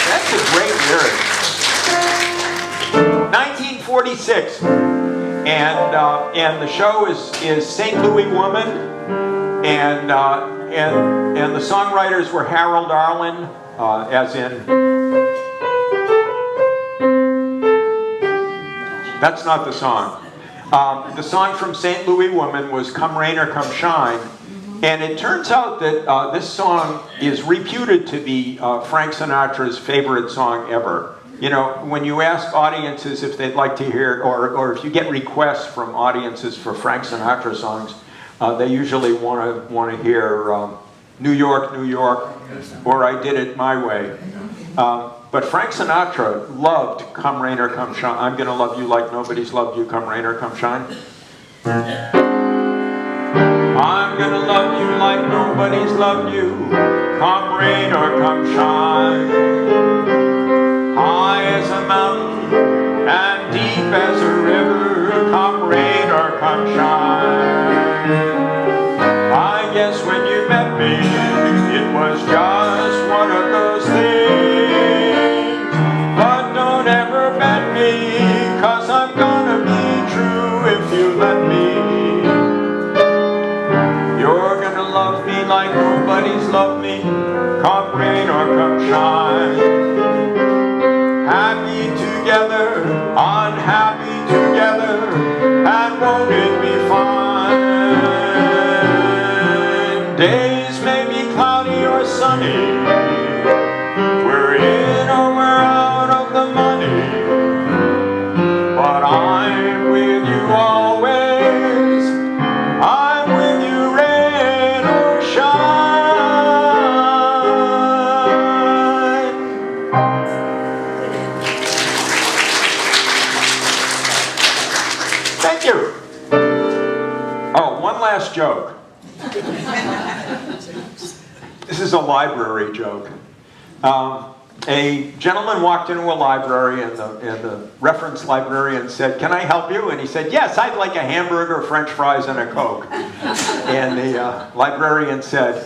That's a great lyric. 1946, and the show is St. Louis Woman, and the songwriters were Harold Arlen, as in. That's not the song. The song from St. Louis Woman was Come Rain or Come Shine. And it turns out that this song is reputed to be Frank Sinatra's favorite song ever. You know, when you ask audiences if they'd like to hear, or if you get requests from audiences for Frank Sinatra songs, they usually want to hear New York, New York, or I Did It My Way. But Frank Sinatra loved Come Rain or Come Shine. I'm gonna love you like nobody's loved you, come rain or come shine. I'm gonna love you like nobody's loved you, come rain or come shine. High as a mountain and deep as a river, come rain or come shine. I guess when you met me, it was just one of those things. But don't ever bet me, 'cause I'm gonna be true if you let me. You're gonna love me like nobody's loved me, come rain or come shine. Happy together, unhappy together, and won't it be fine? Days may be cloudy or sunny, we're in or we're out of the money, but I'm with you always, I'm with you rain or shine. Thank you. Oh, one last joke. This is a library joke. A gentleman walked into a library, and the reference librarian said, "Can I help you?" And he said, "Yes, I'd like a hamburger, French fries, and a Coke." And the librarian said,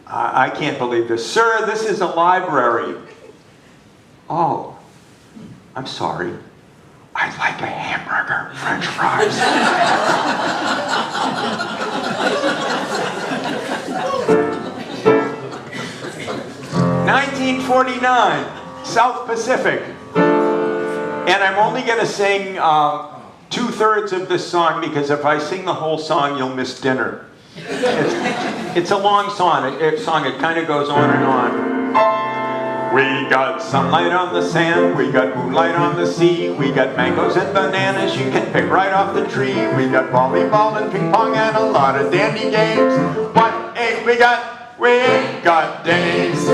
I can't believe this. "Sir, this is a library." "Oh, I'm sorry. I'd like a hamburger, French fries." 1949, South Pacific. And I'm only going to sing 2/3 of this song, because if I sing the whole song, you'll miss dinner. It's a long song. It kind of goes on and on. We got sunlight on the sand, we got moonlight on the sea, we got mangoes and bananas you can pick right off the tree. We got volleyball and ping pong and a lot of dandy games. What ain't we got? We ain't got days.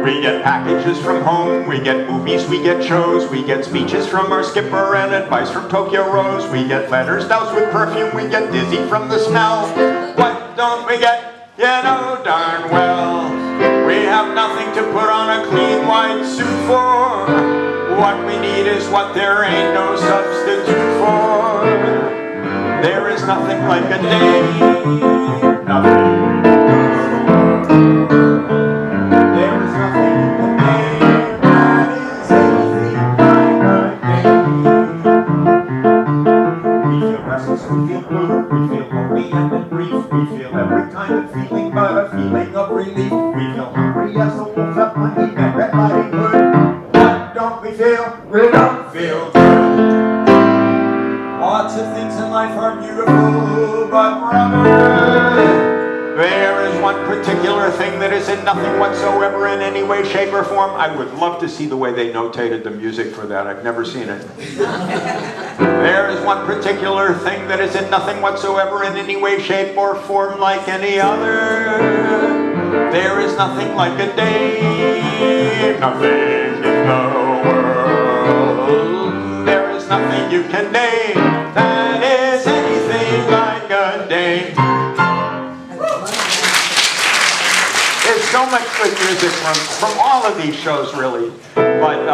We get packages from home, we get movies, we get shows, we get speeches from our skipper and advice from Tokyo Rose. We get letters doused with perfume, we get dizzy from the smell. What don't we get? You know darn well. We have nothing to put on a clean white suit for. What we need is what there ain't no substitute for. There is nothing like a day. Nothing. There is nothing in the day that is anything like a day. we feel blue, we feel lonely and in grief. We feel every kind of feeling but a feeling of relief. We feel hungry as the wolves have plenty and Red Riding Hood. What don't we feel? We don't feel good. Lots of things in life are beautiful, but brother, there is one particular thing that is in nothing whatsoever in any way, shape, or form. I would love to see the way they notated the music for that. I've never seen it. There is one particular thing that is in nothing whatsoever in any way, shape, or form like any other. There is nothing like a day, nothing in the world. There is nothing you can name that is anything like a day. There's so much good music from all of these shows, really. But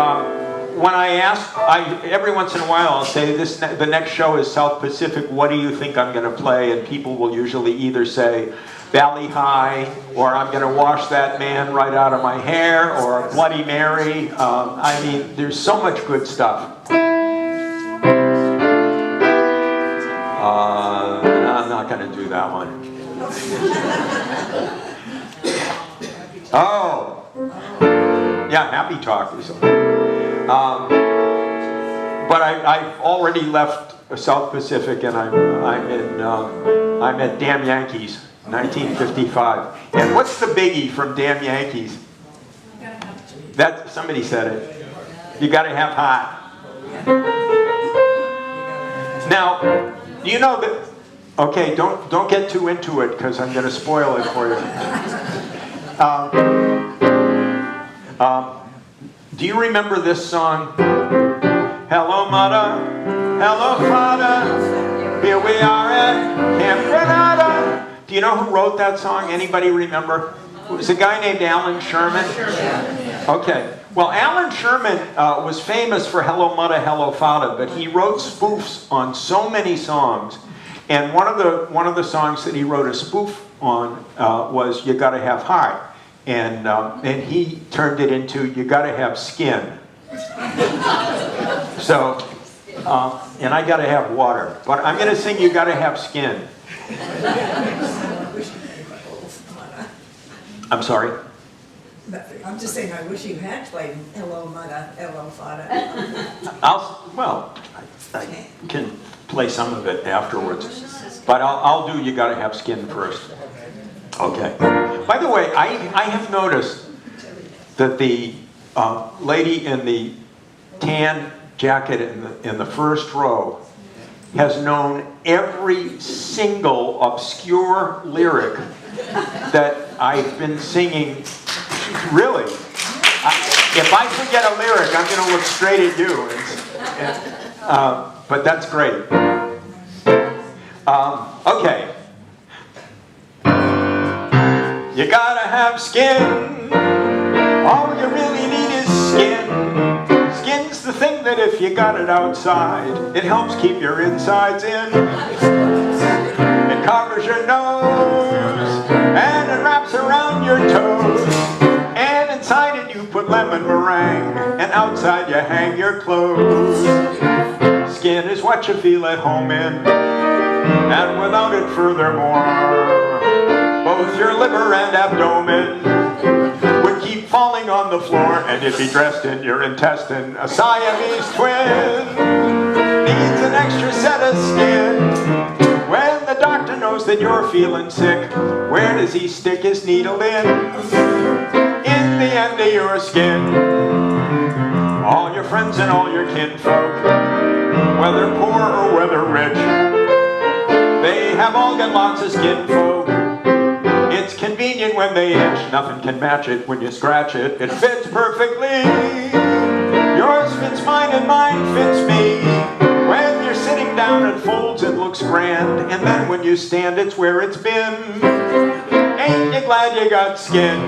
when I ask, every once in a while I'll say, the next show is South Pacific, what do you think I'm going to play? And people will usually either say Valley High, or I'm going to wash that man right out of my hair, or Bloody Mary. I mean, there's so much good stuff. I'm not going to do that one. Oh, yeah, Happy Talk. But I've already left South Pacific, and I'm at Damn Yankees, 1955. And what's the biggie from Damn Yankees? That somebody said it. You got to have hot. Now, do you know that? Okay, don't get too into it because I'm going to spoil it for you. Do you remember this song? Hello, mother. Hello, father. Here we are at Camp Granada. Do you know who wrote that song? Anybody remember? It was a guy named Alan Sherman. Okay. Well, Alan Sherman was famous for Hello, Mother, Hello, Father, but he wrote spoofs on so many songs. And one of the songs that he wrote a spoof on was You Gotta Have Heart. And he turned it into You Gotta Have Skin. So, and I gotta have water. But I'm gonna sing You Gotta Have Skin. I'm sorry? I'm just saying, I wish you had played Hello, Mother, Hello, Father. I can play some of it afterwards. But I'll do You Gotta Have Skin first. Okay. By the way, I have noticed that the lady in the tan jacket in the first row has known every single obscure lyric that I've been singing. Really. If I forget a lyric, I'm going to look straight at you. But that's great. Okay. You gotta have skin. All you really need is skin. Skin's the thing that if you got it outside, it helps keep your insides in. It covers your nose, and it wraps around your toes. And inside it you put lemon meringue, and outside you hang your clothes. Skin is what you feel at home in, and without it furthermore, both your liver and abdomen would keep falling on the floor, and you'd be dressed in your intestine. A Siamese twin needs an extra set of skin. When the doctor knows that you're feeling sick, where does he stick his needle in? In the end of your skin. All your friends and all your kinfolk, whether poor or whether rich, they have all got lots of skin folk. It's convenient when they itch, nothing can match it when you scratch it. It fits perfectly. Yours fits mine and mine fits me. When you're sitting down it folds, it looks grand. And then when you stand, it's where it's been. Ain't you glad you got skin?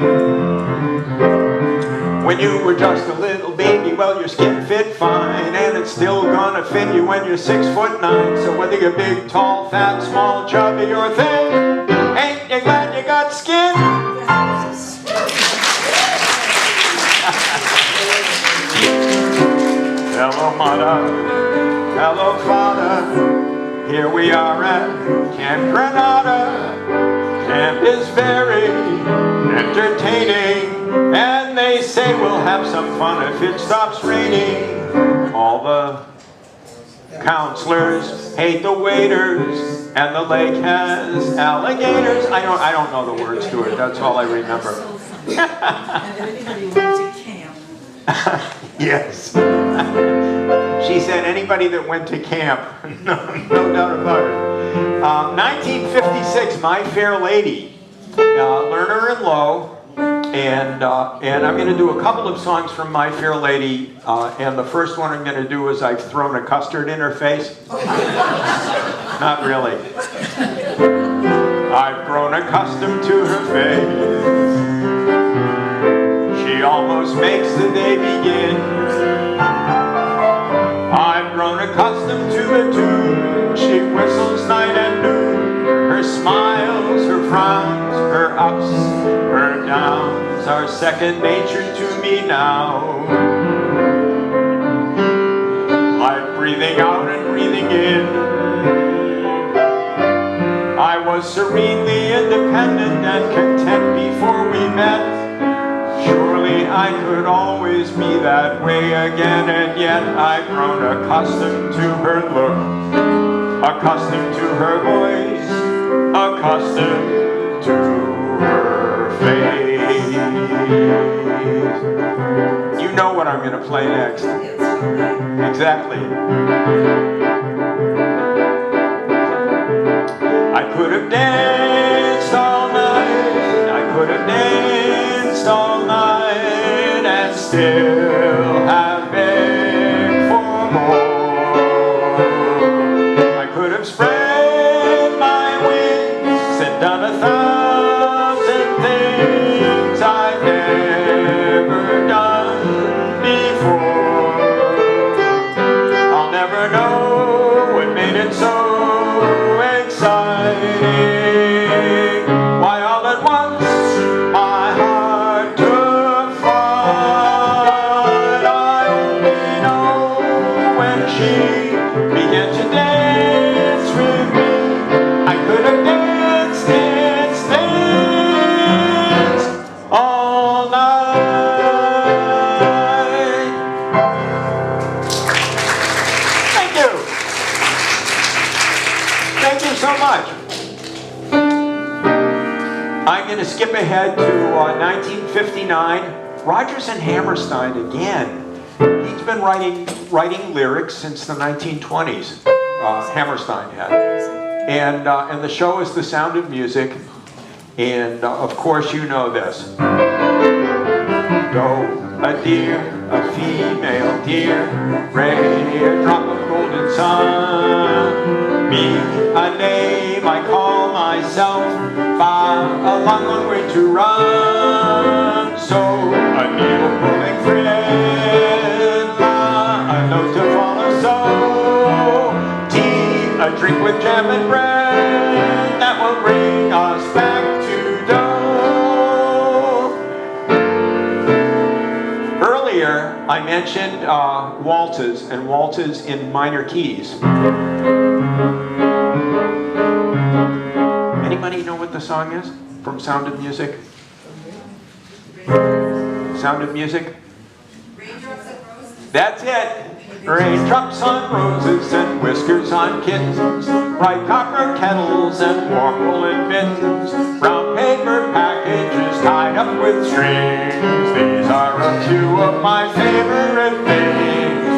When you were just a little baby, well, your skin fit fine. And it's still gonna fit you when you're 6'9". So whether you're big, tall, fat, small, chubby, or thin, ain't you glad you got skin? Hello, mother. Hello, father. Here we are at Camp Granada. Camp is very entertaining, and they say we'll have some fun if it stops raining. All the counselors hate the waiters, and the lake has alligators. I don't know the words to it. That's all I remember. And anybody who went to camp. Yes. She said anybody that went to camp. No doubt about it. 1956, My Fair Lady. Lerner and Lowe. And I'm going to do a couple of songs from My Fair Lady. And the first one I'm going to do is I've thrown a custard in her face. Not really. I've grown accustomed to her face. She almost makes the day begin. I've grown accustomed to the tune she whistles night and noon. Her smiles, her frowns, her ups, her downs are second nature to me now. Like breathing out and breathing in. I was serenely independent and content before we met. Surely I could always be that way again, and yet I've grown accustomed to her look, accustomed to her voice, accustomed to her face. You know what I'm going to play next. Exactly. I could have danced all night, I could have danced all night, and still have begged for more. I could have spread my wings and done 1,000 things I've never done before. I'll never know what made it so exciting. Why all at once my heart took flight. I only know when she began to dance with me. I could have danced, danced, danced all night. Thank you. Thank you so much. I'm going to skip ahead to 1959. Rodgers and Hammerstein again. He's been writing lyrics since the 1920s. Hammerstein had. And the show is The Sound of Music. And of course you know this. Go, a deer, a female deer, ray, a drop of golden sun. Me, a name I call myself, far a long, long way to run. So, a needle pulling friend, a note to follow. So, tea, a drink with jam and bread, that will bring us back to dough. Earlier, I mentioned waltzes and waltzes in minor keys. Anybody know what the song is from Sound of Music? Sound of Music? Raindrops and roses. That's it! Raindrops on roses and whiskers on kittens, bright copper kettles and warm woolen mittens, brown paper packages tied up with strings. These are a few of my favorite things.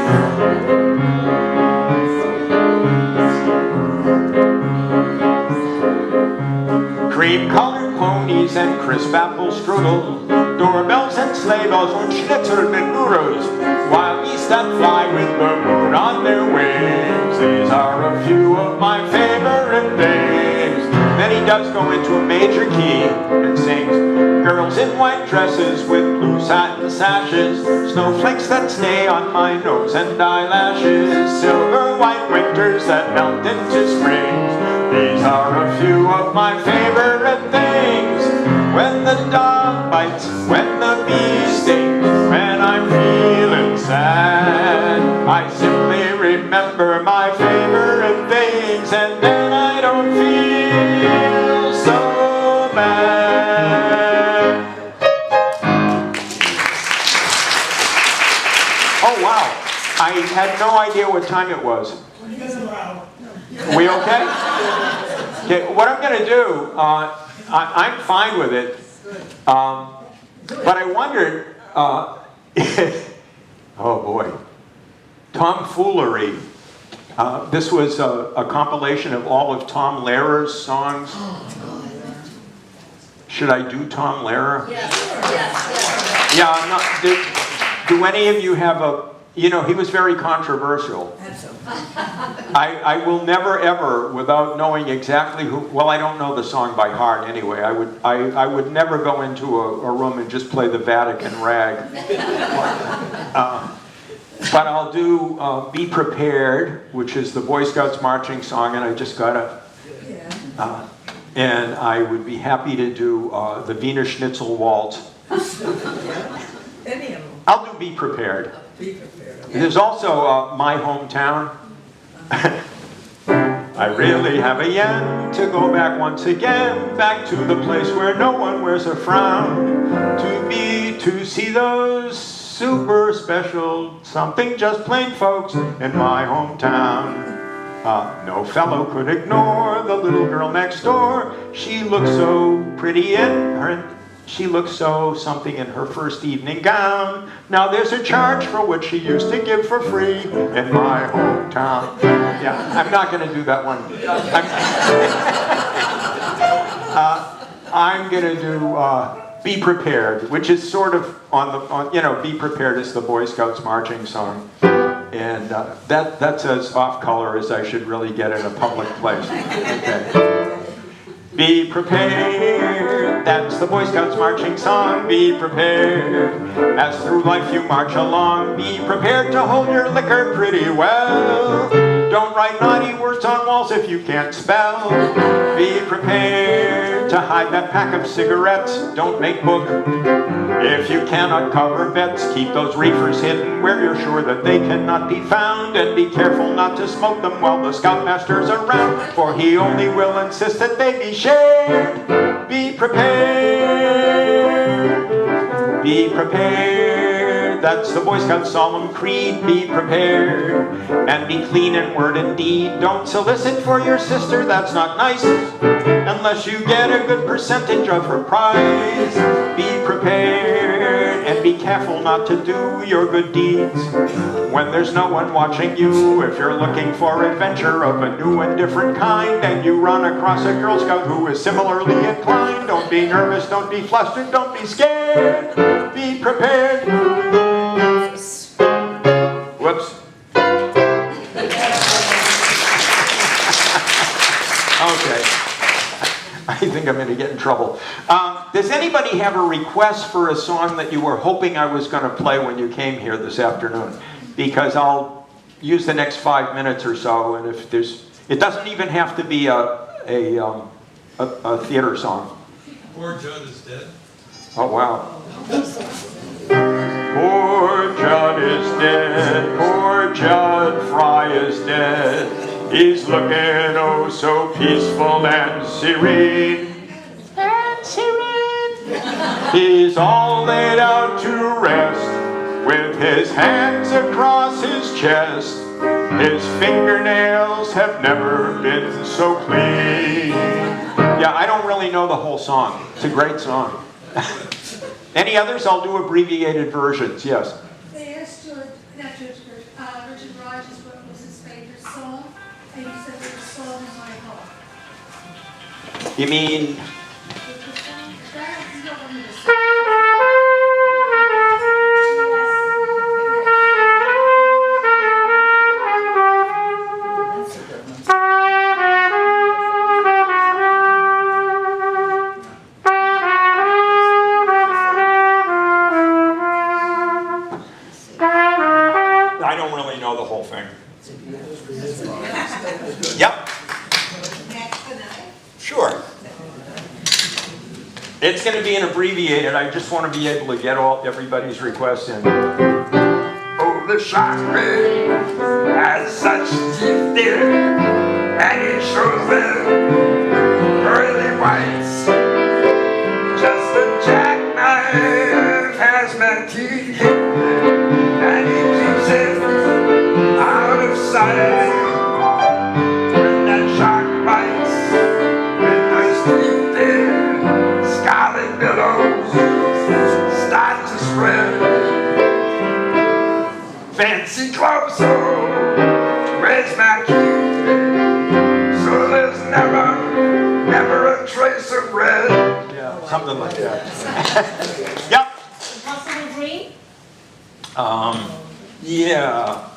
Cream-colored ponies and crisp apple strudel, doorbells and sleigh bells and schnitzel and noodles, while geese that fly with the moon on their wings. These are a few of my favorite things. Then he does go into a major key and sings, girls in white dresses with blue satin sashes, snowflakes that stay on my nose and eyelashes, silver white winters that melt into springs. These are a few of my favorite things. When the dog bites, when the bee stings, when I'm feeling sad, I simply remember my favorite things. once and then I don't feel so bad. Oh wow, I had no idea what time it was. We okay? Okay, what I'm going to do, I'm fine with it, but I wondered, oh boy, Tomfoolery. This was a compilation of all of Tom Lehrer's songs. Should I do Tom Lehrer? Yes. Yeah, I'm not. Do any of you have a? You know, he was very controversial. I will never ever, without knowing exactly who. Well, I don't know the song by heart anyway. I would never go into a room and just play the Vatican rag. But I'll do "Be Prepared," which is the Boy Scouts marching song, and I just gotta. And I would be happy to do the Wiener Schnitzel Waltz. Any of them. I'll do "Be Prepared." Be prepared. There's also "My Hometown." I really have a yen to go back once again, back to the place where no one wears a frown, to see those super special, something just plain folks in my hometown. No fellow could ignore the little girl next door. She looks so pretty she looks so something in her first evening gown. Now there's a charge for what she used to give for free in my hometown. Yeah, I'm not going to do that one. I'm going to do "Be Prepared," which is sort of "Be Prepared" is the Boy Scouts marching song. And that's as off color as I should really get in a public place. Okay. Be prepared, that's the Boy Scouts marching song. Be prepared, as through life you march along. Be prepared to hold your liquor pretty well. Don't write naughty words on walls if you can't spell. Be prepared to hide that pack of cigarettes. Don't make book if you cannot cover bets. Keep those reefers hidden where you're sure that they cannot be found. And be careful not to smoke them while the scoutmaster's around, for he only will insist that they be shared. Be prepared. Be prepared. That's the Boy Scout solemn creed. Be prepared and be clean in word and deed. Don't solicit for your sister, that's not nice, unless you get a good percentage of her prize. Be prepared and be careful not to do your good deeds when there's no one watching you. If you're looking for adventure of a new and different kind, and you run across a Girl Scout who is similarly inclined, don't be nervous, don't be flustered, don't be scared. Be prepared. Whoops. Okay. I think I'm going to get in trouble. Does anybody have a request for a song that you were hoping I was going to play when you came here this afternoon? Because I'll use the next 5 minutes or so, and if there's, it doesn't even have to be a theater song. Poor Judd is dead. Oh wow. Poor Judd is dead. Poor Judd Fry is dead. He's looking oh so peaceful and serene. He's all laid out to rest, with his hands across his chest. His fingernails have never been so clean. Yeah, I don't really know the whole song. It's a great song. Any others? I'll do abbreviated versions, yes. They asked Richard Rogers what was his favorite song, and he said it was "Song in My Heart." You mean... I don't really know the whole thing. Yep. Sure. It's going to be an abbreviated. I just want to be able to get everybody's requests in. Oh, the shark ray has such teeth there, and his shoes with pearly whites. Just a jackknife has my teeth, and he keeps it out of sight. When that shark bites, with those teeth in scarlet billows start to spread. Fancy clothes, so where's my key? So there's never a trace of red. Yeah, something like that. Yep. Possible green? Yeah.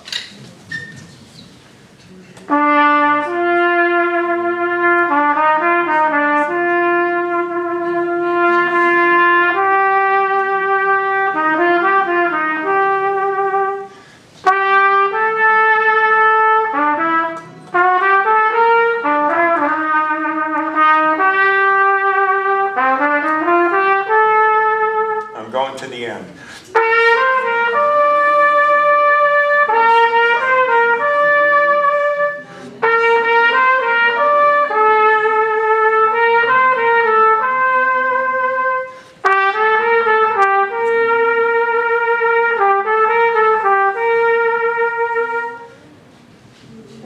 I'm going to the end.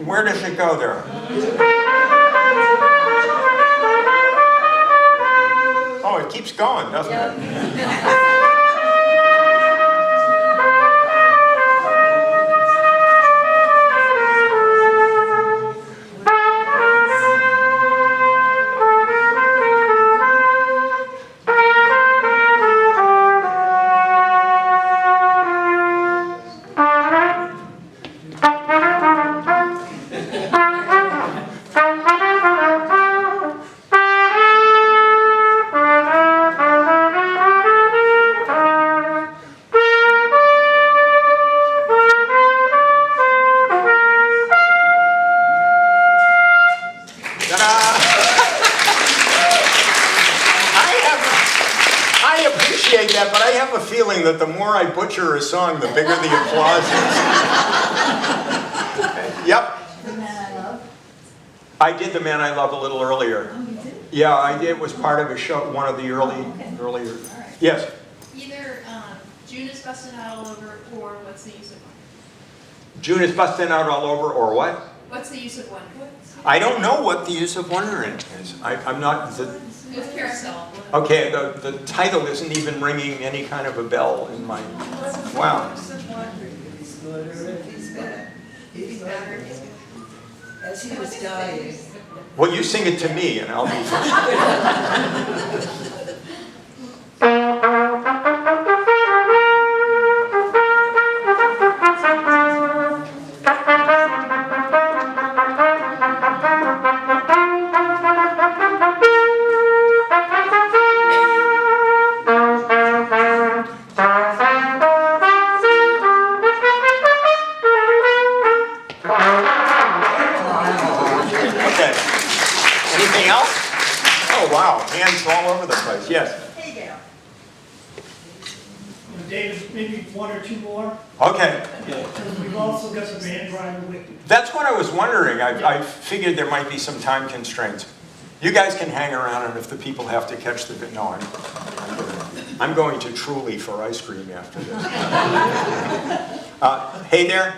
Where does it go there? Oh, it keeps going, doesn't it? I appreciate that, but I have a feeling that the more I butcher a song, the bigger the applause is. Yep. The Man I Love. I did The Man I Love a little earlier. Oh, you did? Yeah, I did. It was part of a show, one of the earlier. Yes. Either June is busting out all over, or what's the use of one? June is busting out all over, or what? What's the use of one? I don't know what the use of wondering is. I'm not. With carousel. Okay, the title isn't even ringing any kind of a bell in my. Wow. If he's better. If he's better, he's good. As he was dying. Well, you sing it to me, and I'll be. Okay. Anything else? Oh, wow. Hands all over the place. Yes. Hey, Gail. David, maybe one or two more. Okay. Because we've also got the van driver with. That's what I was wondering. I figured there might be some time constraints. You guys can hang around, and if the people have to catch the bit, no, I'm going to Truly for ice cream after this. Hey there.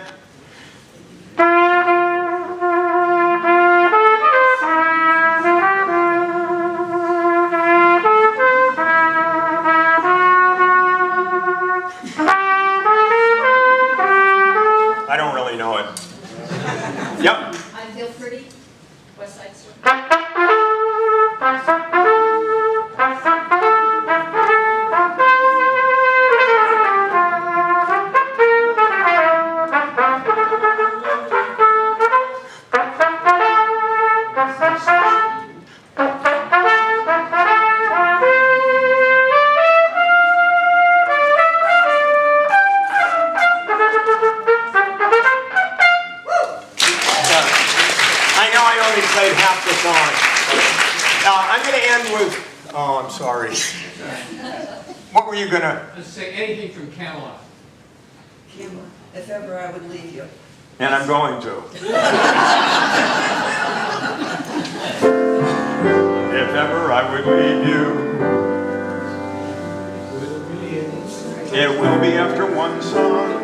I don't really know it. Yep. I Feel Pretty, West Side Story. Played half the song. I'm going to end with, oh, I'm sorry. What were you going to? Let's say anything from Camelot. Kim, if ever I would leave you. And I'm going to. I would leave you. It will be after one song.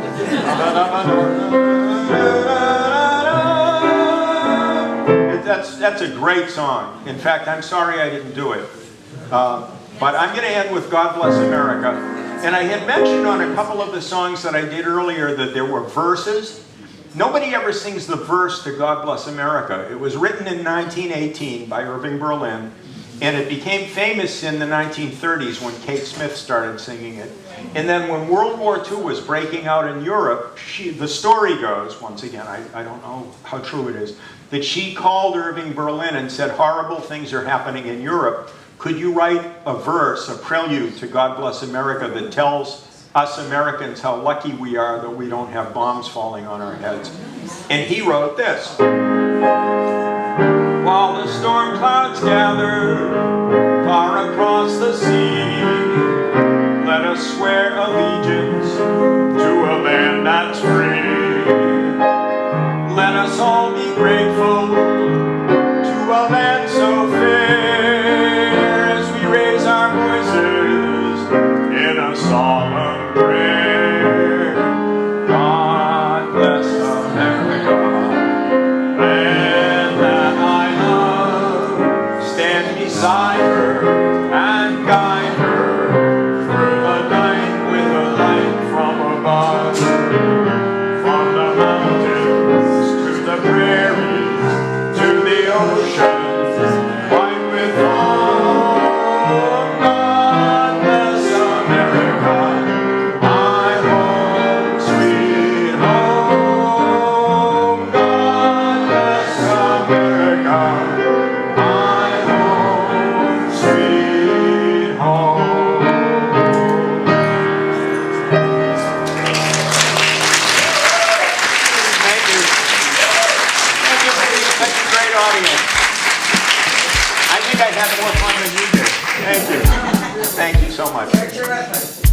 That's a great song. In fact, I'm sorry I didn't do it. But I'm going to end with God Bless America. And I had mentioned on a couple of the songs that I did earlier that there were verses. Nobody ever sings the verse to God Bless America. It was written in 1918 by Irving Berlin, and it became famous in the 1930s when Kate Smith started singing it. And then when World War II was breaking out in Europe, the story goes, once again, I don't know how true it is, that she called Irving Berlin and said, horrible things are happening in Europe. Could you write a verse, a prelude to God Bless America that tells us Americans how lucky we are that we don't have bombs falling on our heads? And he wrote this. While the storm clouds gather far across the sea, let us swear allegiance to a land that's free. Let us all be grateful to a land so fair as we raise our voices in a solemn prayer. God bless America, land that I love. Stand beside her and guide her through the night with a light from above. From the mountains to the prairies to the oceans, white with foam. God bless America, my home, sweet home. God bless America, my home, sweet home. Thank you. Thank you for being such a great audience. I think I had more fun than you did. Thank you. Thank you so much. There's your effort.